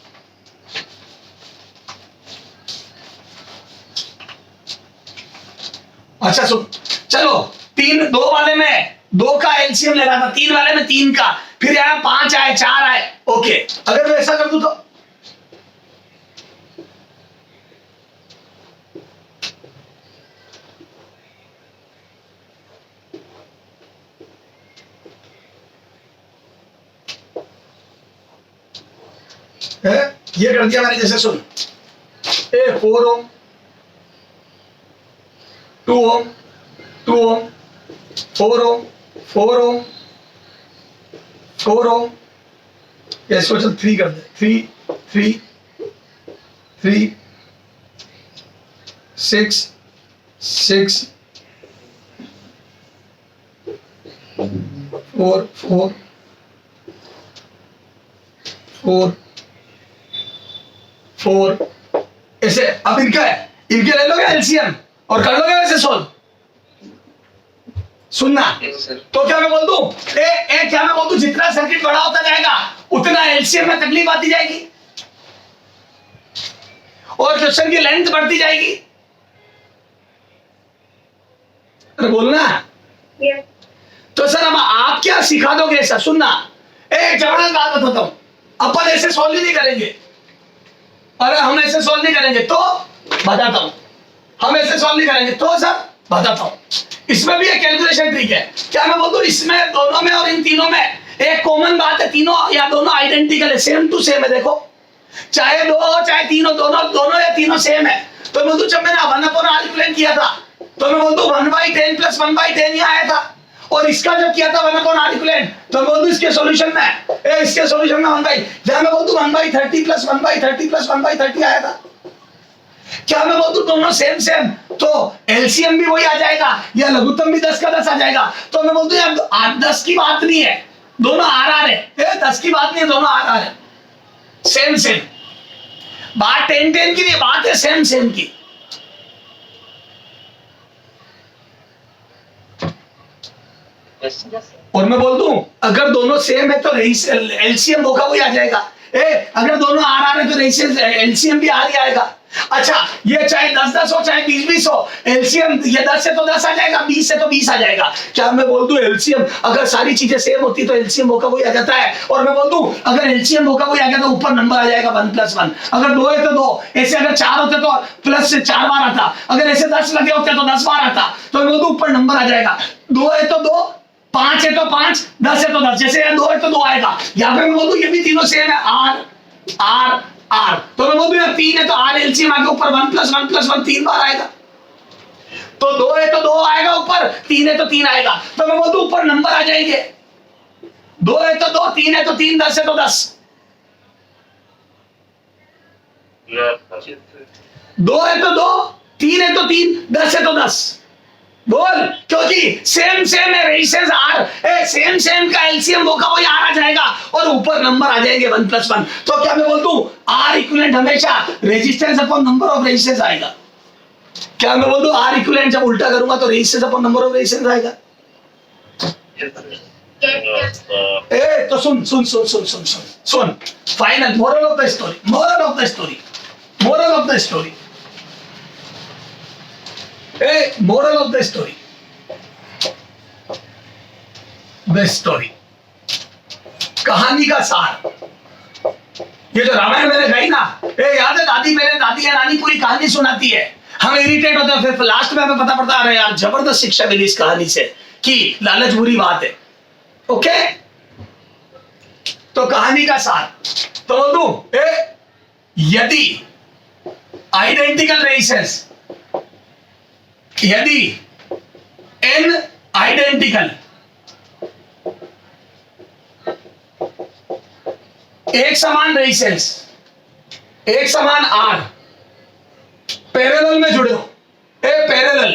अच्छा सुन, चलो 2 वाले में 2 का एलसीएम ले रहा था, 3 वाले में 3 का, फिर यहाँ 5 आए 4 आए, ओके। अगर मैं ऐसा कर दूं तो ये कर दिया मैंने, जैसे सुन, 4 Ω 2 Ω 2 Ω 4 Ω 4 Ω 4 Ω, इसको चल 3 कर दे, 3 3 3 6 6 4 4 4 4, ऐसे। अब इनका है, इनके ले लोगे एलसीएम और कर लोगे वैसे सोल्व, सुनना। तो क्या मैं बोल दूं, क्या मैं बोल दूं, जितना सर्किट बड़ा होता जाएगा उतना एलसीएम में तकलीफ आती जाएगी और क्वेश्चन की लेंथ बढ़ती जाएगी। अरे बोलना। तो सर अब आप क्या सिखा दोगे ऐसा? सुनना, जबरदस्त बात बताता हूं, अपन ऐसे सोल्व ही नहीं करेंगे, अरे हम ऐसे सोल्व नहीं करेंगे तो बताता हूं, हम ऐसे सोल्व नहीं करेंगे तो सर बताता हूं। इसमें भी एक कैलकुलेशन ट्रिक है, क्या मैं बोल दूं, इसमें दोनों में और इन तीनों में एक कॉमन बात है, तीनों या दोनों आइडेंटिकल है, सेम टू सेम है। देखो, चाहे 2 हो चाहे 3 हो, दोनों या तीनों सेम है। तो मैं बोल दूं, जब मैंने 1/R इक्विवेलेंट किया था तो मैं बोल दूं 1/10 प्लस 1/10 यहाँ आया था, और इसका जब किया था 1/r इक्विवेलेंट, तो मैं बोल दूं इसके सॉल्यूशन में, इसके सॉल्यूशन में 1/, जहां मैं बोल दूं 1/30 प्लस 1/30 प्लस 1/30 आया था। क्या मैं बोल दूं दोनों सेम सेम, तो एलसीएम भी वही आ जाएगा, या लघुत्तम भी 10 का 10 आ जाएगा। तो मैं बोल दूं यार 10 की बात नहीं है, दोनों आर है, 10 की बात नहीं है, दोनों आर है, सेम सेम। बात 10 की नहीं, बात है सेम सेम की। और मैं बोल दूं अगर दोनों सेम है तो एलसीएम होगा वही आ जाएगा। अगर दोनों आर है तो एलसीएम भी आर ही आएगा। अच्छा, ये चाहे 10-10 हो चाहे 20-20 हो, एलसीएम ये 10 से तो 10 आ जाएगा, 20 से तो 20 आ जाएगा। क्या मैं बोल दूं एलसीएम अगर सारी चीजें सेम होती तो एलसीएम होगा वही आ जाता है। और मैं बोल दूं अगर एलसीएम होगा वही आ गया तो ऊपर नंबर आ जाएगा 1+1। अगर 2 है तो 2, ऐसे अगर 4 होते तो प्लस से 4 बार आता, अगर ऐसे 10 लगे होते तो 10 बार आता। तो मैं बोल दूं ऊपर नंबर आ जाएगा। 2 है तो 2, 5 है तो 5, 10 है तो 10, जैसे 2 है तो 2 आएगा। यहाँ पे मैं बोल दूं ये भी तीनों सेम है, आर आर आर। तो मैं बोल दूं यार 3 है तो आर एलसीएम आगे ऊपर 1+1+1 3 बार आएगा। तो 2 है तो 2 आएगा ऊपर, 3 है तो 3 आएगा। तो मैं बोल दूं ऊपर नंबर आ जाएंगे। 2 है तो 2, 3 है तो 3, 10 है तो 10। 2 है तो 2, 3 है तो 3, 10 है तो 10। बोल, क्योंकि सेम सेम है, रेजिस्टेंस आर, सेम सेम का एलसीएम होगा वही आर आ जाएगा और ऊपर नंबर आ जाएंगे 1+1। तो क्या मैं बोल दूं आर इक्विवेलेंट हमेशा resistance upon number of resistance आएगा। क्या मैं बोल दूं आर इक्विवेलेंट जब उल्टा करूंगा तो resistance upon number of resistance आएगा। तो सुन सुन सुन सुन सुन सुन सुन final moral of the story, moral of the story, moral of the story, moral of the story, the story, कहानी का सार। ये जो रामायण मैंने कही ना, याद है दादी, मेरे दादी या नानी पूरी कहानी सुनाती है, हम इरिटेट होते हैं, फिर लास्ट में हमें पता पड़ता है यार जबरदस्त शिक्षा मिली इस कहानी से कि लालच बुरी बात है। ओके, तो कहानी का सार तो बोल दूं यदि आइडेंटिकल रेसेस, यदि n आइडेंटिकल एक समान रेसेस, एक समान आर पैरेलल में जुड़े हो, पैरेलल,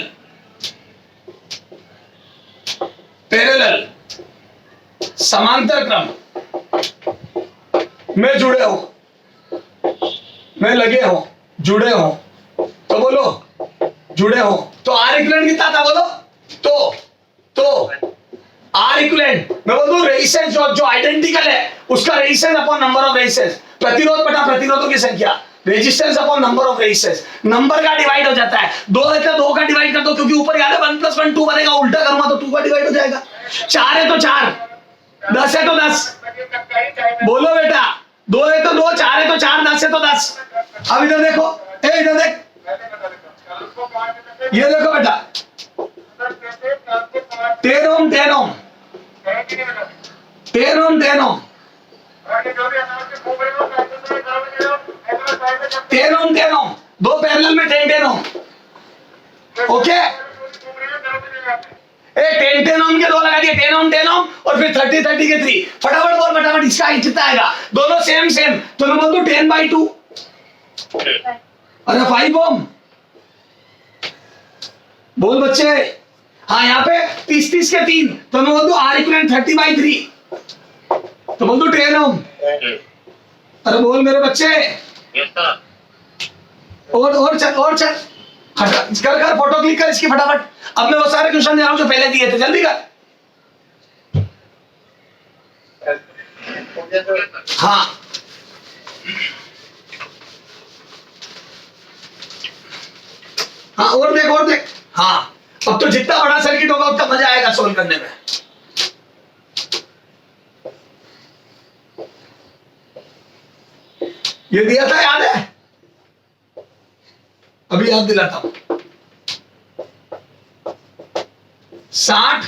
पैरेलल समांतर क्रम में जुड़े हो, में लगे हो, जुड़े हो, तो बोलो जुड़े हो, तो आर इक्विवेलेंट कितना था बोलो। तो आर इक्विवेलेंट मैं बोल दूं रेजिस्टेंस जो आइडेंटिकल है उसका resistance upon number of resistance, प्रतिरोध बटा प्रतिरोधों की संख्या, resistance upon number of resistance, number का डिवाइड हो जाता है। 2 है तो 2 का डिवाइड कर दो, क्योंकि ऊपर याद है 1+1 2 बनेगा, उल्टा करूंगा तो 2 का डिवाइड हो जाएगा। 4 है तो 4, 10 है तो 10, बोलो बेटा 2 है तो 2, 4 है तो 4, 10 है तो 10। अब इधर देखो, इधर देख, ये देखो बेटा 10 ओम 10 ओम 10 ओम 10 ओम 10 ओम 10 ओम, दो पैरेलल में 10 ओम। ओके, 10 ओम के 2 लगा दिए, 10 ओम और फिर 30 के 3। फटाफट बोल, फटाफट इसका कितना आएगा, दोनों सेम सेम, तो मैं बोल दूं 10/2। अरे 5 ओम बोल बच्चे। हाँ, यहाँ पे 30 के 3, तो मैं बोल दूं आर इक्विवेलेंट 30/3, तो बोल दूं 10 ओम। अरे बोल मेरे बच्चे, और चल कर फोटो क्लिक कर इसकी फटाफट। अब मैं वो सारे क्वेश्चन दे रहा हूं जो पहले दिए थे, जल्दी कर। हाँ, हाँ और देख, हाँ अब तो जितना बड़ा सर्किट होगा उतना मजा आएगा सोल्व करने में। ये दिया था, याद है? अभी याद दिलाता हूं। 60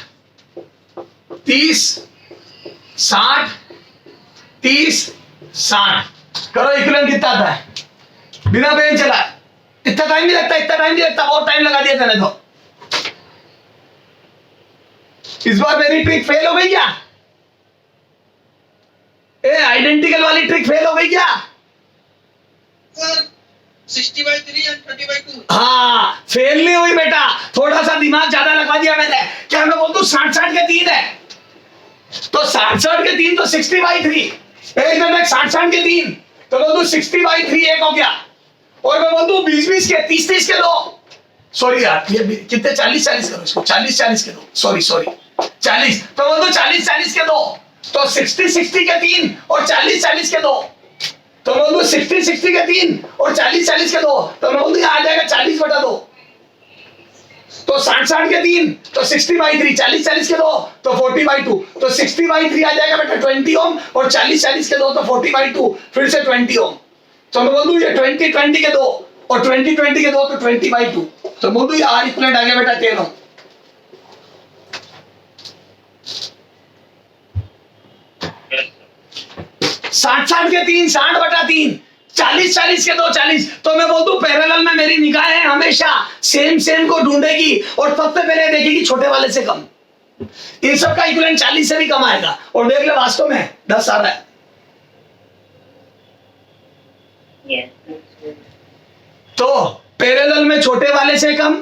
30 60 30 60 करो, इक्विवेलेंट कितना आता है बिना पेन चला। इतना टाइम नहीं लगता, बहुत टाइम लगा दिया मैंने तो। इस बार मेरी ट्रिक फेल हो गई क्या? ए आइडेंटिकल वाली ट्रिक फेल हो गई क्या? सर 60/3 and 30/2 हाँ, फेल नहीं हुई बेटा, थोड़ा सा दिमाग ज्यादा लगा दिया मैंने। क्या मैं बोल दूं 60 के 3 है, तो 60 के 3 तो 60/3, इधर मैं 60 के 3 तो बोल दूं 60/3 एक हो गया, और मैं बोल दूं 20 के 30 के 2, सॉरी यार ये कितने 40 करो इसको, 40 के 2, सॉरी 40, तो बोल दूं 40 के 2, तो 60 के 3 और 40 के 2, तो बोल दूं 60 के 3 और 40 के 2, तो मैं बोल दूं आ जाएगा 40/2, तो 60 के 3 तो 60/3, 40 के 2 तो 40/2, तो 60/3 आ जाएगा बेटा 20 ओम, और 40 के 2 तो 40/2, फिर से 20 ओम, तो मैं बोल दूं ये 20 के 2 और 20 के 2 तो 20/2, तो बोल दूं ये आर इक्विवेलेंट आ गया बेटा 10 ओम। साठ के 3 60/3, 40 के 2 40, तो मैं बोल दूं पैरेलल में मेरी निगाहें हमेशा सेम को ढूंढेगी और सबसे पहले देखेगी छोटे वाले से कम, इन सब का इक्विवेलेंट 40 से भी कम आएगा, और देख ले वास्तव में 10 आ रहा है। तो पैरेलल में छोटे वाले से कम,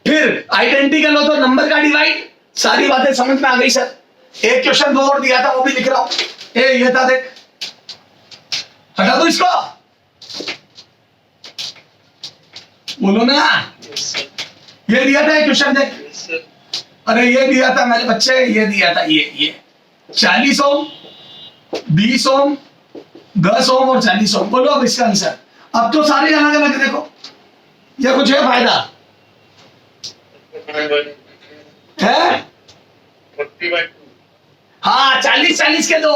फिर आइडेंटिकल हो तो नंबर का डिवाइड, सारी बातें समझ में आ गई सर। एक क्वेश्चन दो और दिया था वो भी लिख रहा हूं, ये था देख, हटा दो इसको, बोलो ना, ये दिया था क्वेश्चन देख, अरे ये दिया था मेरे बच्चे, ये दिया था ये 40 ओम, 20 ओम, 10 ओम और 40 ओम, बोलो अब इसका आंसर। अब तो सारे अलग अलग देखो, ये कुछ है फायदा है? 40/2 हाँ 40 के 2,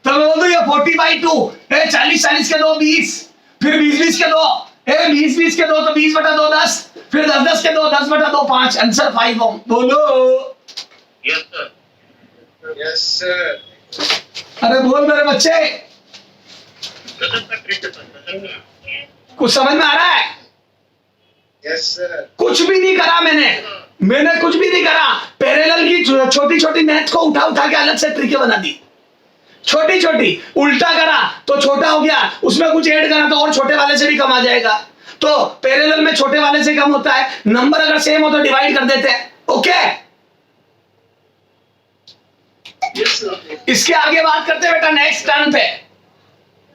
तो मैं बोल दूं ये 40/2, 40 के 2 20, फिर 20 के 2, 20 के 2 तो 20/2 10, फिर 10 के 2 10/2 5, आंसर 5 ओम, बोलो। यस सर अरे बोल मेरे बच्चे, कुछ समझ में आ रहा है? यस सर कुछ भी नहीं करा मैंने कुछ भी नहीं करा, पैरेलल की छोटी मैथ को उठा के अलग से ट्रिकें बना दी, छोटी उल्टा करा तो छोटा हो गया, उसमें कुछ ऐड करा तो और छोटे वाले से भी कम आ जाएगा, तो पैरेलल में छोटे वाले से कम होता है, नंबर अगर सेम हो तो डिवाइड कर देते हैं, ओके। यस सर इसके आगे बात करते हैं बेटा नेक्स्ट टर्न पे।